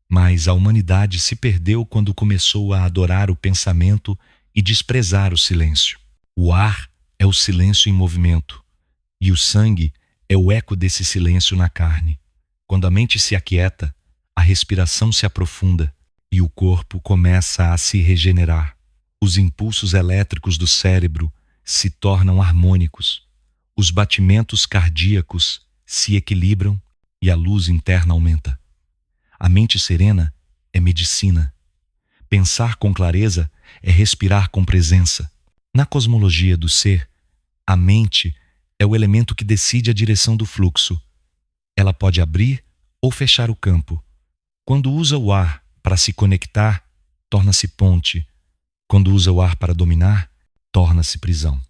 Mas a humanidade se perdeu quando começou a adorar o pensamento e desprezar o silêncio. O ar é o silêncio em movimento, e o sangue é o eco desse silêncio na carne. Quando a mente se aquieta, a respiração se aprofunda e o corpo começa a se regenerar. Os impulsos elétricos do cérebro se tornam harmônicos. Os batimentos cardíacos se equilibram e a luz interna aumenta. A mente serena é medicina. Pensar com clareza é respirar com presença. Na cosmologia do ser, a mente é o elemento que decide a direção do fluxo. Ela pode abrir ou fechar o campo. Quando usa o ar para se conectar, torna-se ponte. Quando usa o ar para dominar, torna-se prisão.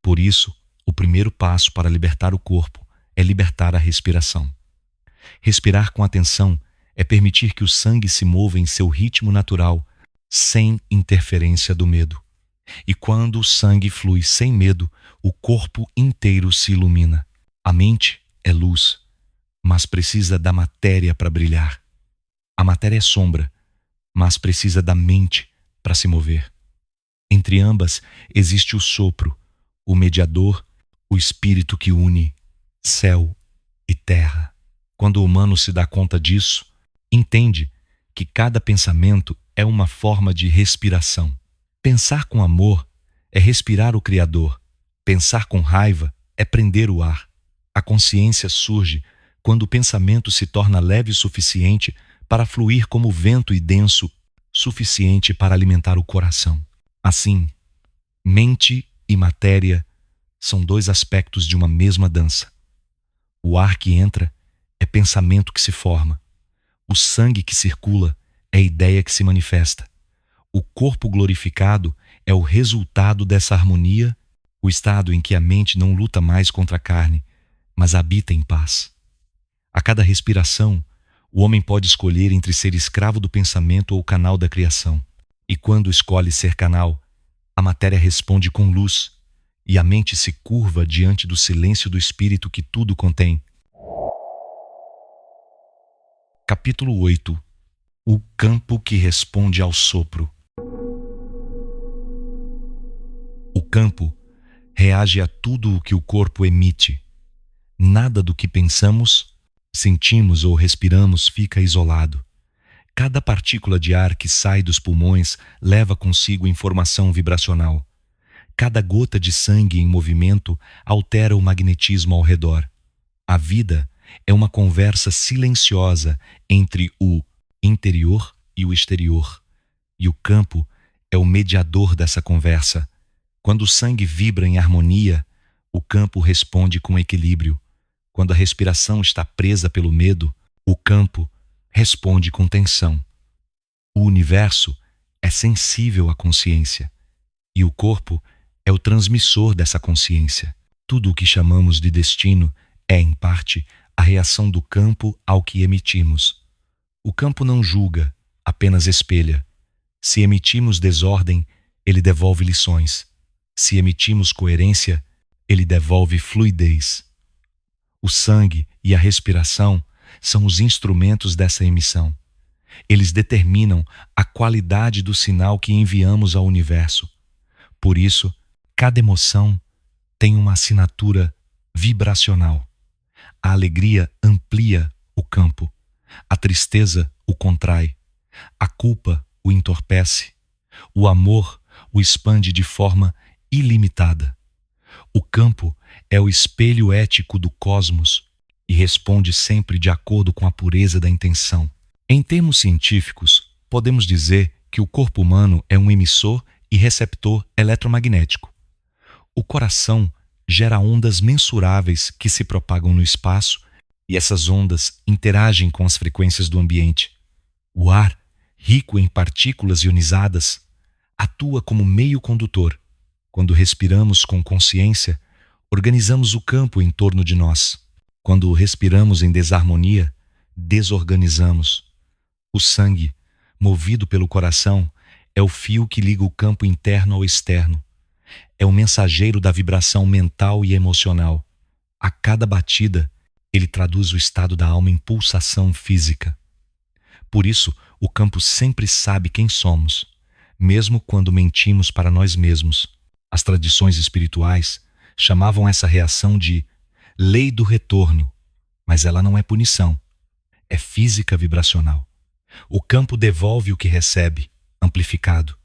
Por isso, o primeiro passo para libertar o corpo é libertar a respiração. Respirar com atenção é permitir que o sangue se mova em seu ritmo natural, sem interferência do medo. E quando o sangue flui sem medo, o corpo inteiro se ilumina. A mente é luz, mas precisa da matéria para brilhar. A matéria é sombra, mas precisa da mente para se mover. Entre ambas existe o sopro, o mediador, o espírito que une céu e terra. Quando o humano se dá conta disso, entende que cada pensamento é uma forma de respiração. Pensar com amor é respirar o Criador. Pensar com raiva é prender o ar. A consciência surge quando o pensamento se torna leve o suficiente para fluir como vento e denso suficiente para alimentar o coração. Assim, mente e matéria são dois aspectos de uma mesma dança. O ar que entra é pensamento que se forma. O sangue que circula é ideia que se manifesta. O corpo glorificado é o resultado dessa harmonia, o estado em que a mente não luta mais contra a carne, mas habita em paz. A cada respiração, o homem pode escolher entre ser escravo do pensamento ou canal da criação. E quando escolhe ser canal, a matéria responde com luz, e a mente se curva diante do silêncio do espírito que tudo contém. Capítulo 8. O campo que responde ao sopro. O campo reage a tudo o que o corpo emite. Nada do que pensamos, sentimos ou respiramos fica isolado. Cada partícula de ar que sai dos pulmões leva consigo informação vibracional. Cada gota de sangue em movimento altera o magnetismo ao redor. A vida é uma conversa silenciosa entre o interior e o exterior. E o campo é o mediador dessa conversa. Quando o sangue vibra em harmonia, o campo responde com equilíbrio. Quando a respiração está presa pelo medo, o campo responde com tensão. O universo é sensível à consciência, e o corpo é o transmissor dessa consciência. Tudo o que chamamos de destino é, em parte, a reação do campo ao que emitimos. O campo não julga, apenas espelha. Se emitimos desordem, ele devolve lições. Se emitimos coerência, ele devolve fluidez. O sangue e a respiração são os instrumentos dessa emissão. Eles determinam a qualidade do sinal que enviamos ao universo. Por isso, cada emoção tem uma assinatura vibracional. A alegria amplia o campo. A tristeza o contrai. A culpa o entorpece. O amor o expande de forma ilimitada. O campo é o espelho ético do cosmos e responde sempre de acordo com a pureza da intenção. Em termos científicos, podemos dizer que o corpo humano é um emissor e receptor eletromagnético. O coração gera ondas mensuráveis que se propagam no espaço e essas ondas interagem com as frequências do ambiente. O ar, rico em partículas ionizadas, atua como meio condutor. Quando respiramos com consciência, organizamos o campo em torno de nós. Quando respiramos em desarmonia, desorganizamos. O sangue, movido pelo coração, é o fio que liga o campo interno ao externo. É o mensageiro da vibração mental e emocional. A cada batida, ele traduz o estado da alma em pulsação física. Por isso, o campo sempre sabe quem somos, mesmo quando mentimos para nós mesmos. As tradições espirituais chamavam essa reação de lei do retorno, mas ela não é punição, é física vibracional. O campo devolve o que recebe, amplificado.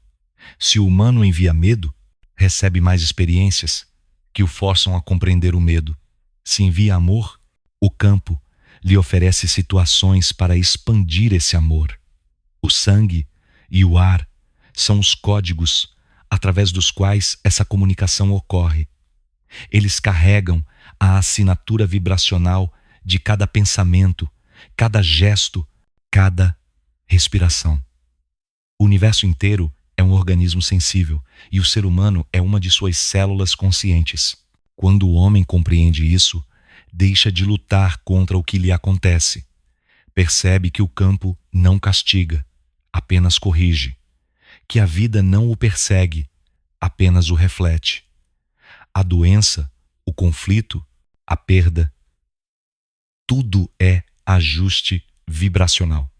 Se o humano envia medo, recebe mais experiências que o forçam a compreender o medo. Se envia amor, o campo lhe oferece situações para expandir esse amor. O sangue e o ar são os códigos através dos quais essa comunicação ocorre. Eles carregam a assinatura vibracional de cada pensamento, cada gesto, cada respiração. O universo inteiro é um organismo sensível e o ser humano é uma de suas células conscientes. Quando o homem compreende isso, deixa de lutar contra o que lhe acontece. Percebe que o campo não castiga, apenas corrige. Que a vida não o persegue, apenas o reflete. A doença, o conflito, a perda, tudo é ajuste vibracional.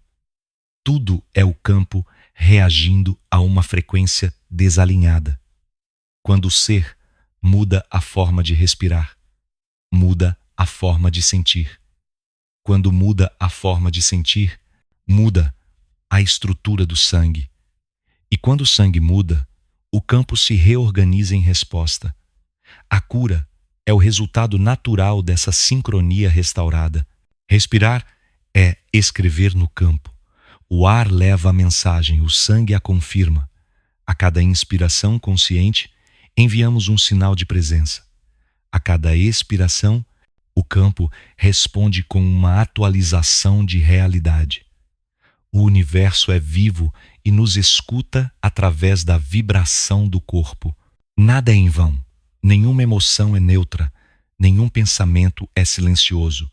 Tudo é o campo reagindo a uma frequência desalinhada. Quando o ser muda a forma de respirar, muda a forma de sentir. Quando muda a forma de sentir, muda a estrutura do sangue. E quando o sangue muda, o campo se reorganiza em resposta. A cura é o resultado natural dessa sincronia restaurada. Respirar é escrever no campo. O ar leva a mensagem, o sangue a confirma. A cada inspiração consciente, enviamos um sinal de presença. A cada expiração, o campo responde com uma atualização de realidade. O universo é vivo e nos escuta através da vibração do corpo. Nada é em vão, nenhuma emoção é neutra, nenhum pensamento é silencioso.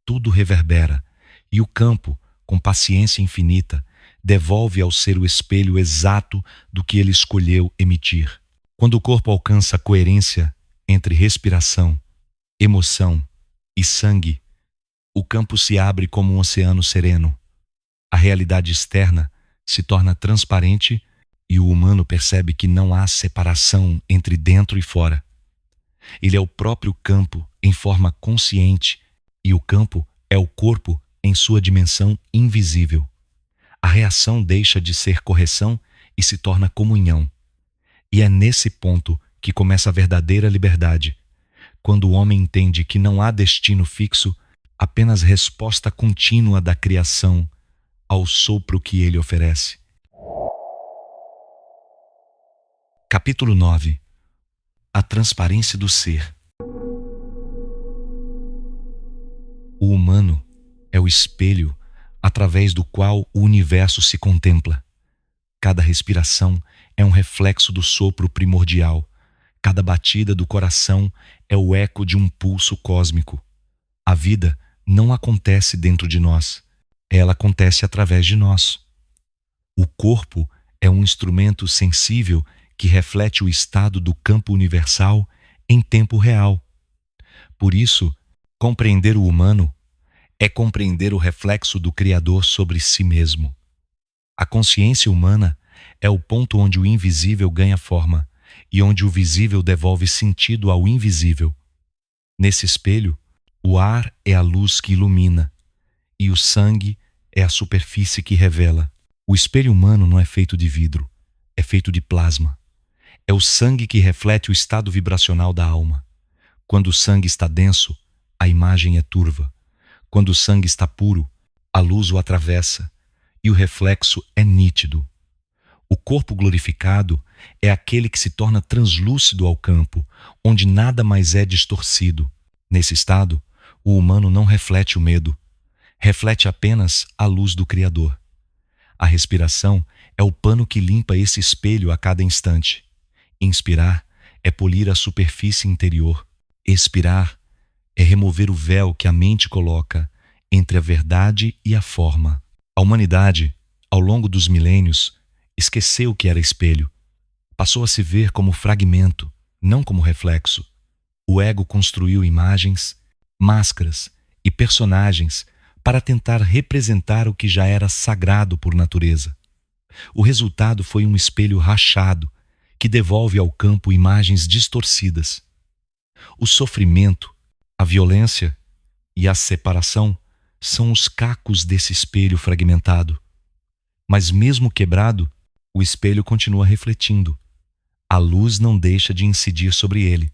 Tudo reverbera, e o campo, com paciência infinita, devolve ao ser o espelho exato do que ele escolheu emitir. Quando o corpo alcança a coerência entre respiração, emoção e sangue, o campo se abre como um oceano sereno. A realidade externa se torna transparente e o humano percebe que não há separação entre dentro e fora. Ele é o próprio campo em forma consciente e o campo é o corpo em sua dimensão invisível. A reação deixa de ser correção e se torna comunhão. E é nesse ponto que começa a verdadeira liberdade, quando o homem entende que não há destino fixo, apenas resposta contínua da criação ao sopro que ele oferece. Capítulo 9. A transparência do ser. O humano é o espelho através do qual o universo se contempla. Cada respiração é um reflexo do sopro primordial. Cada batida do coração é o eco de um pulso cósmico. A vida não acontece dentro de nós, ela acontece através de nós. O corpo é um instrumento sensível que reflete o estado do campo universal em tempo real. Por isso, compreender o humano é compreender o reflexo do Criador sobre si mesmo. A consciência humana é o ponto onde o invisível ganha forma e onde o visível devolve sentido ao invisível. Nesse espelho, o ar é a luz que ilumina e o sangue é a superfície que revela. O espelho humano não é feito de vidro, é feito de plasma. É o sangue que reflete o estado vibracional da alma. Quando o sangue está denso, a imagem é turva. Quando o sangue está puro, a luz o atravessa e o reflexo é nítido. O corpo glorificado é aquele que se torna translúcido ao campo, onde nada mais é distorcido. Nesse estado, o humano não reflete o medo, reflete apenas a luz do Criador. A respiração é o pano que limpa esse espelho a cada instante. Inspirar é polir a superfície interior. Expirar é remover o véu que a mente coloca entre a verdade e a forma. A humanidade, ao longo dos milênios, esqueceu que era espelho. Passou a se ver como fragmento, não como reflexo. O ego construiu imagens, máscaras e personagens para tentar representar o que já era sagrado por natureza. O resultado foi um espelho rachado que devolve ao campo imagens distorcidas. O sofrimento, a violência e a separação são os cacos desse espelho fragmentado. Mas mesmo quebrado, o espelho continua refletindo. A luz não deixa de incidir sobre ele.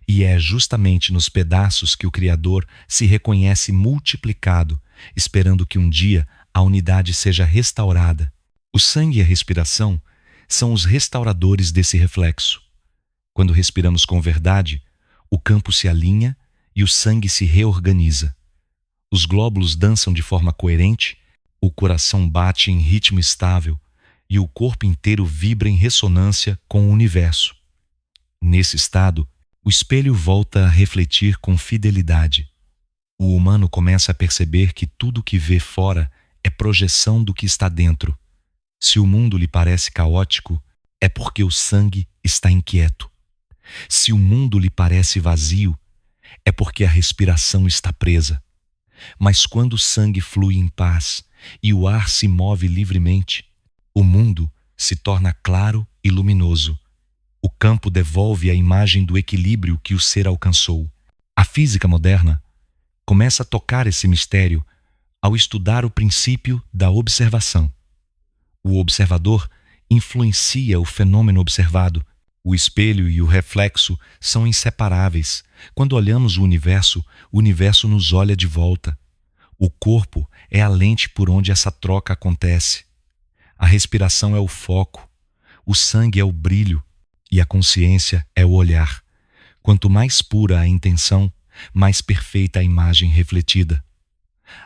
E é justamente nos pedaços que o Criador se reconhece multiplicado, esperando que um dia a unidade seja restaurada. O sangue e a respiração são os restauradores desse reflexo. Quando respiramos com verdade, o campo se alinha e o sangue se reorganiza. Os glóbulos dançam de forma coerente, o coração bate em ritmo estável e o corpo inteiro vibra em ressonância com o universo. Nesse estado, o espelho volta a refletir com fidelidade. O humano começa a perceber que tudo o que vê fora é projeção do que está dentro. Se o mundo lhe parece caótico, é porque o sangue está inquieto. Se o mundo lhe parece vazio, é porque a respiração está presa. Mas quando o sangue flui em paz e o ar se move livremente, o mundo se torna claro e luminoso. O campo devolve a imagem do equilíbrio que o ser alcançou. A física moderna começa a tocar esse mistério ao estudar o princípio da observação. O observador influencia o fenômeno observado. O espelho e o reflexo são inseparáveis. Quando olhamos o universo nos olha de volta. O corpo é a lente por onde essa troca acontece. A respiração é o foco. O sangue é o brilho. E a consciência é o olhar. Quanto mais pura a intenção, mais perfeita a imagem refletida.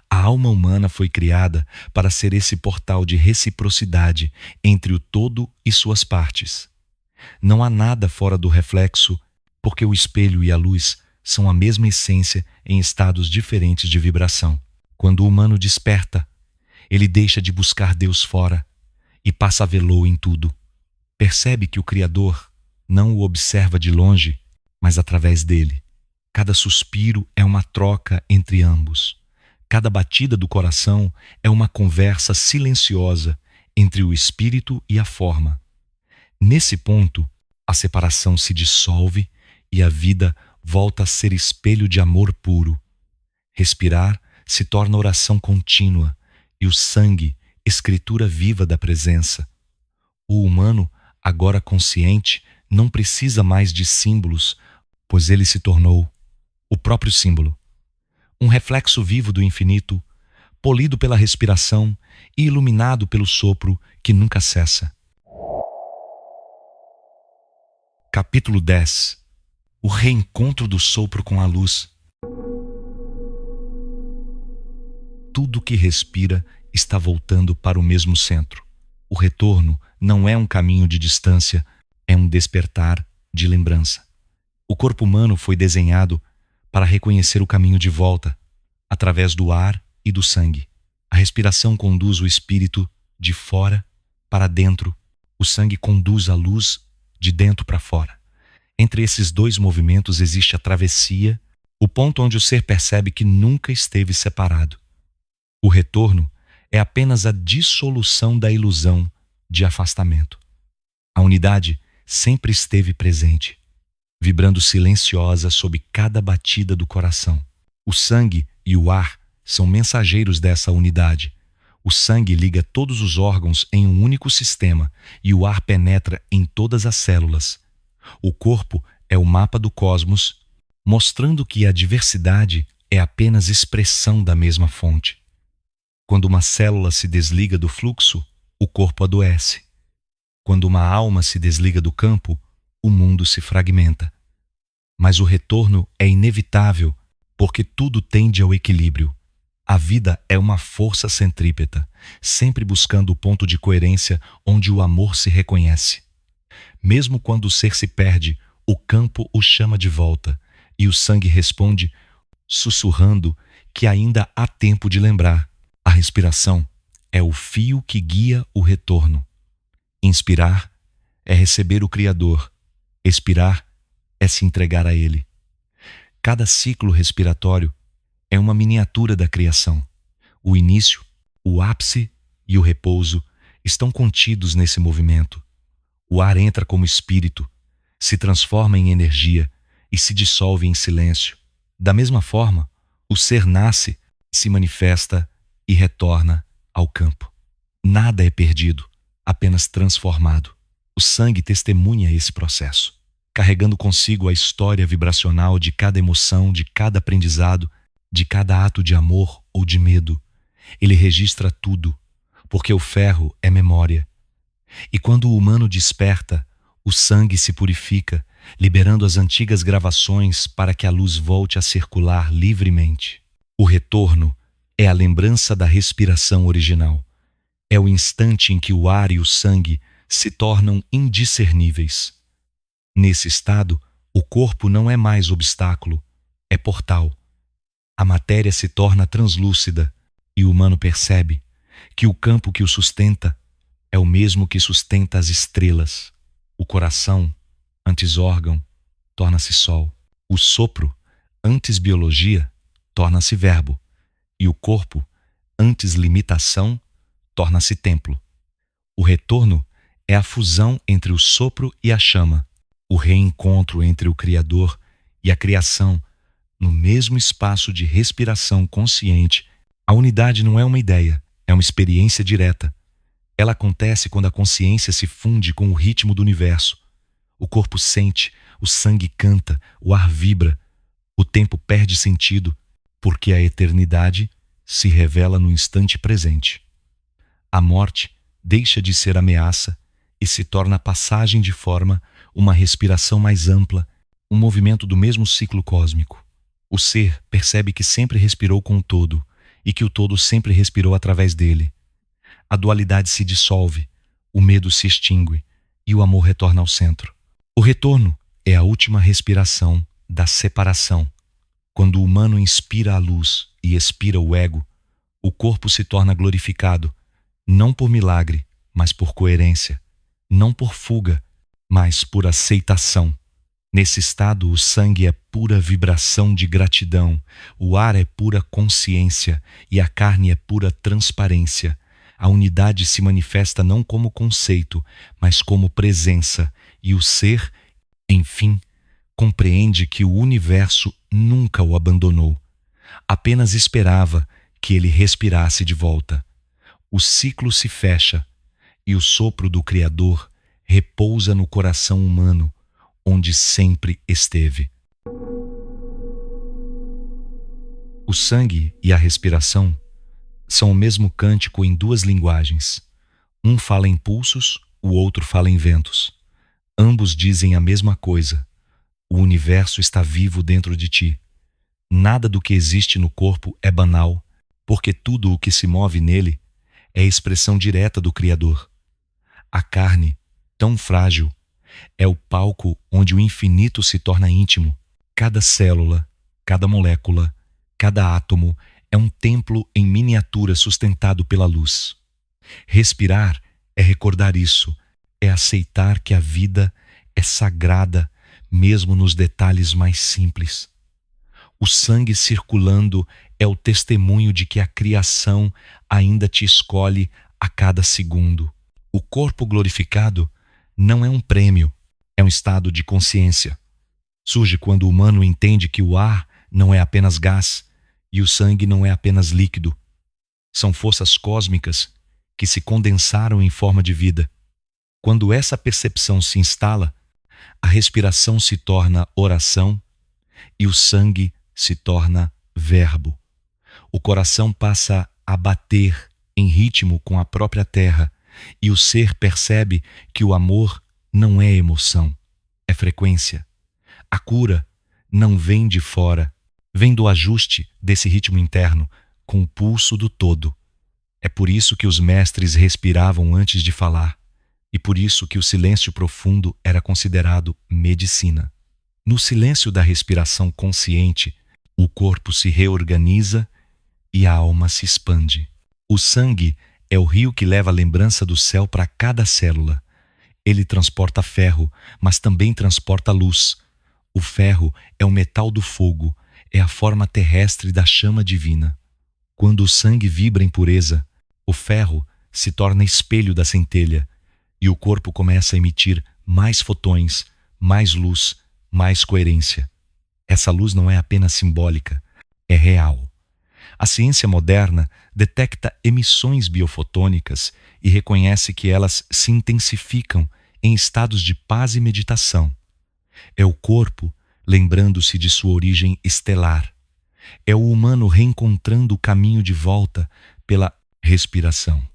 A alma humana foi criada para ser esse portal de reciprocidade entre o todo e suas partes. Não há nada fora do reflexo, porque o espelho e a luz são a mesma essência em estados diferentes de vibração. Quando o humano desperta, ele deixa de buscar Deus fora e passa a vê-lo em tudo. Percebe que o Criador não o observa de longe, mas através dele. Cada suspiro é uma troca entre ambos. Cada batida do coração é uma conversa silenciosa entre o espírito e a forma. Nesse ponto, a separação se dissolve e a vida volta a ser espelho de amor puro. Respirar se torna oração contínua e o sangue, escritura viva da presença. O humano, agora consciente, não precisa mais de símbolos, pois ele se tornou o próprio símbolo. Um reflexo vivo do infinito, polido pela respiração e iluminado pelo sopro que nunca cessa. Capítulo 10. O reencontro do sopro com a luz. Tudo que respira está voltando para o mesmo centro. O retorno não é um caminho de distância, é um despertar de lembrança. O corpo humano foi desenhado para reconhecer o caminho de volta, através do ar e do sangue. A respiração conduz o espírito de fora para dentro. O sangue conduz a luz de dentro para fora. Entre esses dois movimentos existe a travessia, o ponto onde o ser percebe que nunca esteve separado. O retorno é apenas a dissolução da ilusão de afastamento. A unidade sempre esteve presente, vibrando silenciosa sob cada batida do coração. O sangue e o ar são mensageiros dessa unidade. O sangue liga todos os órgãos em um único sistema e o ar penetra em todas as células. O corpo é o mapa do cosmos, mostrando que a diversidade é apenas expressão da mesma fonte. Quando uma célula se desliga do fluxo, o corpo adoece. Quando uma alma se desliga do campo, o mundo se fragmenta. Mas o retorno é inevitável, porque tudo tende ao equilíbrio. A vida é uma força centrípeta, sempre buscando o ponto de coerência onde o amor se reconhece. Mesmo quando o ser se perde, o campo o chama de volta, e o sangue responde, sussurrando que ainda há tempo de lembrar. A respiração é o fio que guia o retorno. Inspirar é receber o Criador. Expirar é se entregar a Ele. Cada ciclo respiratório é uma miniatura da criação. O início, o ápice e o repouso estão contidos nesse movimento. O ar entra como espírito, se transforma em energia e se dissolve em silêncio. Da mesma forma, o ser nasce, se manifesta e retorna ao campo. Nada é perdido, apenas transformado. O sangue testemunha esse processo, carregando consigo a história vibracional de cada emoção, de cada aprendizado, de cada ato de amor ou de medo. Ele registra tudo, porque o ferro é memória. E quando o humano desperta, o sangue se purifica, liberando as antigas gravações para que a luz volte a circular livremente. O retorno é a lembrança da respiração original. É o instante em que o ar e o sangue se tornam indiscerníveis. Nesse estado, o corpo não é mais obstáculo, é portal. A matéria se torna translúcida e o humano percebe que o campo que o sustenta é o mesmo que sustenta as estrelas. O coração, antes órgão, torna-se sol. O sopro, antes biologia, torna-se verbo. E o corpo, antes limitação, torna-se templo. O retorno é a fusão entre o sopro e a chama, o reencontro entre o Criador e a criação no mesmo espaço de respiração consciente. A unidade não é uma ideia, é uma experiência direta. Ela acontece quando a consciência se funde com o ritmo do universo. O corpo sente, o sangue canta, o ar vibra, o tempo perde sentido, porque a eternidade se revela no instante presente. A morte deixa de ser ameaça e se torna passagem de forma, uma respiração mais ampla, um movimento do mesmo ciclo cósmico. O ser percebe que sempre respirou com o todo e que o todo sempre respirou através dele. A dualidade se dissolve, o medo se extingue e o amor retorna ao centro. O retorno é a última respiração da separação. Quando o humano inspira a luz e expira o ego, o corpo se torna glorificado, não por milagre, mas por coerência, não por fuga, mas por aceitação. Nesse estado, o sangue é pura vibração de gratidão, o ar é pura consciência e a carne é pura transparência. A unidade se manifesta não como conceito, mas como presença, e o ser, enfim, compreende que o universo nunca o abandonou. Apenas esperava que ele respirasse de volta. O ciclo se fecha e o sopro do Criador repousa no coração humano, onde sempre esteve. O sangue e a respiração são o mesmo cântico em duas linguagens. Um fala em pulsos, o outro fala em ventos. Ambos dizem a mesma coisa. O universo está vivo dentro de ti. Nada do que existe no corpo é banal, porque tudo o que se move nele é expressão direta do Criador. A carne, tão frágil, é o palco onde o infinito se torna íntimo. Cada célula, cada molécula, cada átomo é um templo em miniatura sustentado pela luz. Respirar é recordar isso, é aceitar que a vida é sagrada, mesmo nos detalhes mais simples. O sangue circulando é o testemunho de que a criação ainda te escolhe a cada segundo. O corpo glorificado não é um prêmio, é um estado de consciência. Surge quando o humano entende que o ar não é apenas gás e o sangue não é apenas líquido. São forças cósmicas que se condensaram em forma de vida. Quando essa percepção se instala, a respiração se torna oração e o sangue se torna verbo. O coração passa a bater em ritmo com a própria terra e o ser percebe que o amor não é emoção, é frequência. A cura não vem de fora, vem do ajuste desse ritmo interno com o pulso do todo. É por isso que os mestres respiravam antes de falar e por isso que o silêncio profundo era considerado medicina. No silêncio da respiração consciente, o corpo se reorganiza e a alma se expande. O sangue é o rio que leva a lembrança do céu para cada célula. Ele transporta ferro, mas também transporta luz. O ferro é o metal do fogo, é a forma terrestre da chama divina. Quando o sangue vibra em pureza, o ferro se torna espelho da centelha e o corpo começa a emitir mais fotões, mais luz, mais coerência. Essa luz não é apenas simbólica, é real. A ciência moderna detecta emissões biofotônicas e reconhece que elas se intensificam em estados de paz e meditação. É o corpo lembrando-se de sua origem estelar. É o humano reencontrando o caminho de volta pela respiração.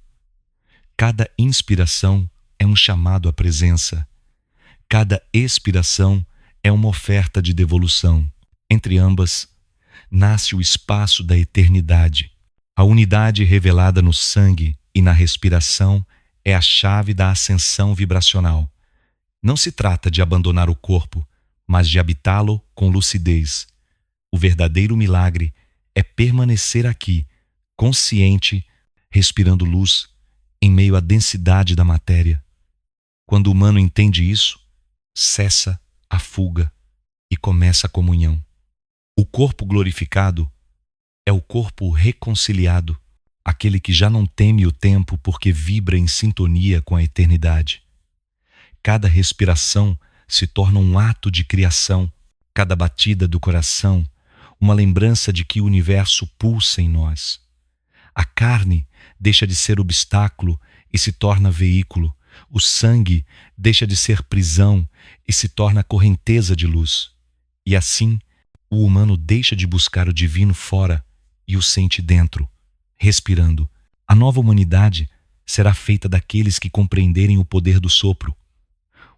Cada inspiração é um chamado à presença. Cada expiração é uma oferta de devolução. Entre ambas, nasce o espaço da eternidade. A unidade revelada no sangue e na respiração é a chave da ascensão vibracional. Não se trata de abandonar o corpo, mas de habitá-lo com lucidez. O verdadeiro milagre é permanecer aqui, consciente, respirando luz em meio à densidade da matéria. Quando o humano entende isso, cessa a fuga e começa a comunhão. O corpo glorificado é o corpo reconciliado, aquele que já não teme o tempo porque vibra em sintonia com a eternidade. Cada respiração se torna um ato de criação, cada batida do coração, uma lembrança de que o universo pulsa em nós. A carne deixa de ser obstáculo e se torna veículo. O sangue deixa de ser prisão e se torna correnteza de luz. E assim, o humano deixa de buscar o divino fora e o sente dentro, respirando. A nova humanidade será feita daqueles que compreenderem o poder do sopro.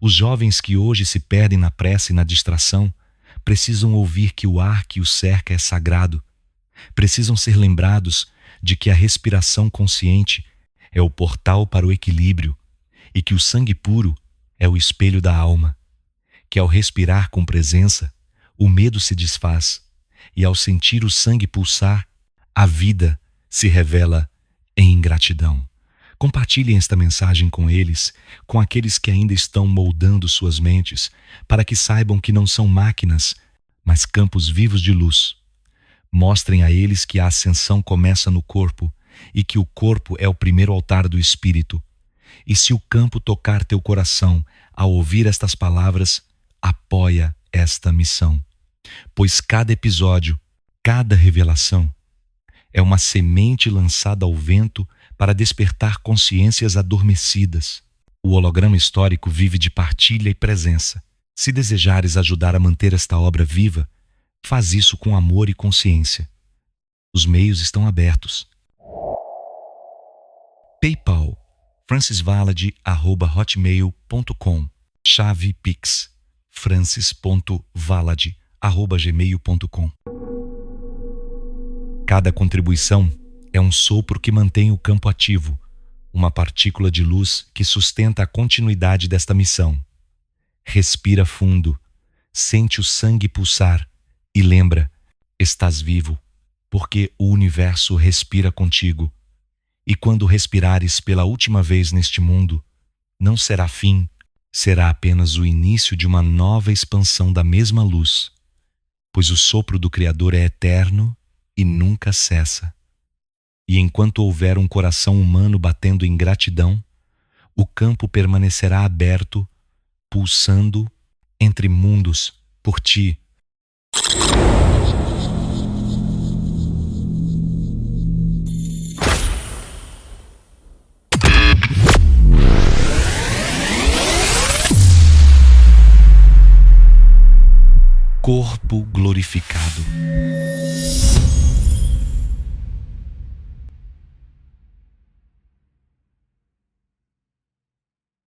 Os jovens que hoje se perdem na pressa e na distração precisam ouvir que o ar que os cerca é sagrado. Precisam ser lembrados de que a respiração consciente é o portal para o equilíbrio e que o sangue puro é o espelho da alma. Que ao respirar com presença, o medo se desfaz e ao sentir o sangue pulsar, a vida se revela em gratidão. Compartilhem esta mensagem com eles, com aqueles que ainda estão moldando suas mentes, para que saibam que não são máquinas, mas campos vivos de luz. Mostrem a eles que a ascensão começa no corpo e que o corpo é o primeiro altar do espírito. E se o campo tocar teu coração ao ouvir estas palavras, apoia esta missão. Pois cada episódio, cada revelação, é uma semente lançada ao vento para despertar consciências adormecidas. O holograma histórico vive de partilha e presença. Se desejares ajudar a manter esta obra viva, faz isso com amor e consciência. Os meios estão abertos. PayPal, francisvalade@hotmail.com. Chave Pix, francis.valade@gmail.com. Cada contribuição é um sopro que mantém o campo ativo, uma partícula de luz que sustenta a continuidade desta missão. Respira fundo, sente o sangue pulsar e lembra, estás vivo, porque o universo respira contigo. E quando respirares pela última vez neste mundo, não será fim, será apenas o início de uma nova expansão da mesma luz, pois o sopro do Criador é eterno e nunca cessa. E enquanto houver um coração humano batendo em gratidão, o campo permanecerá aberto, pulsando entre mundos por ti. Corpo glorificado.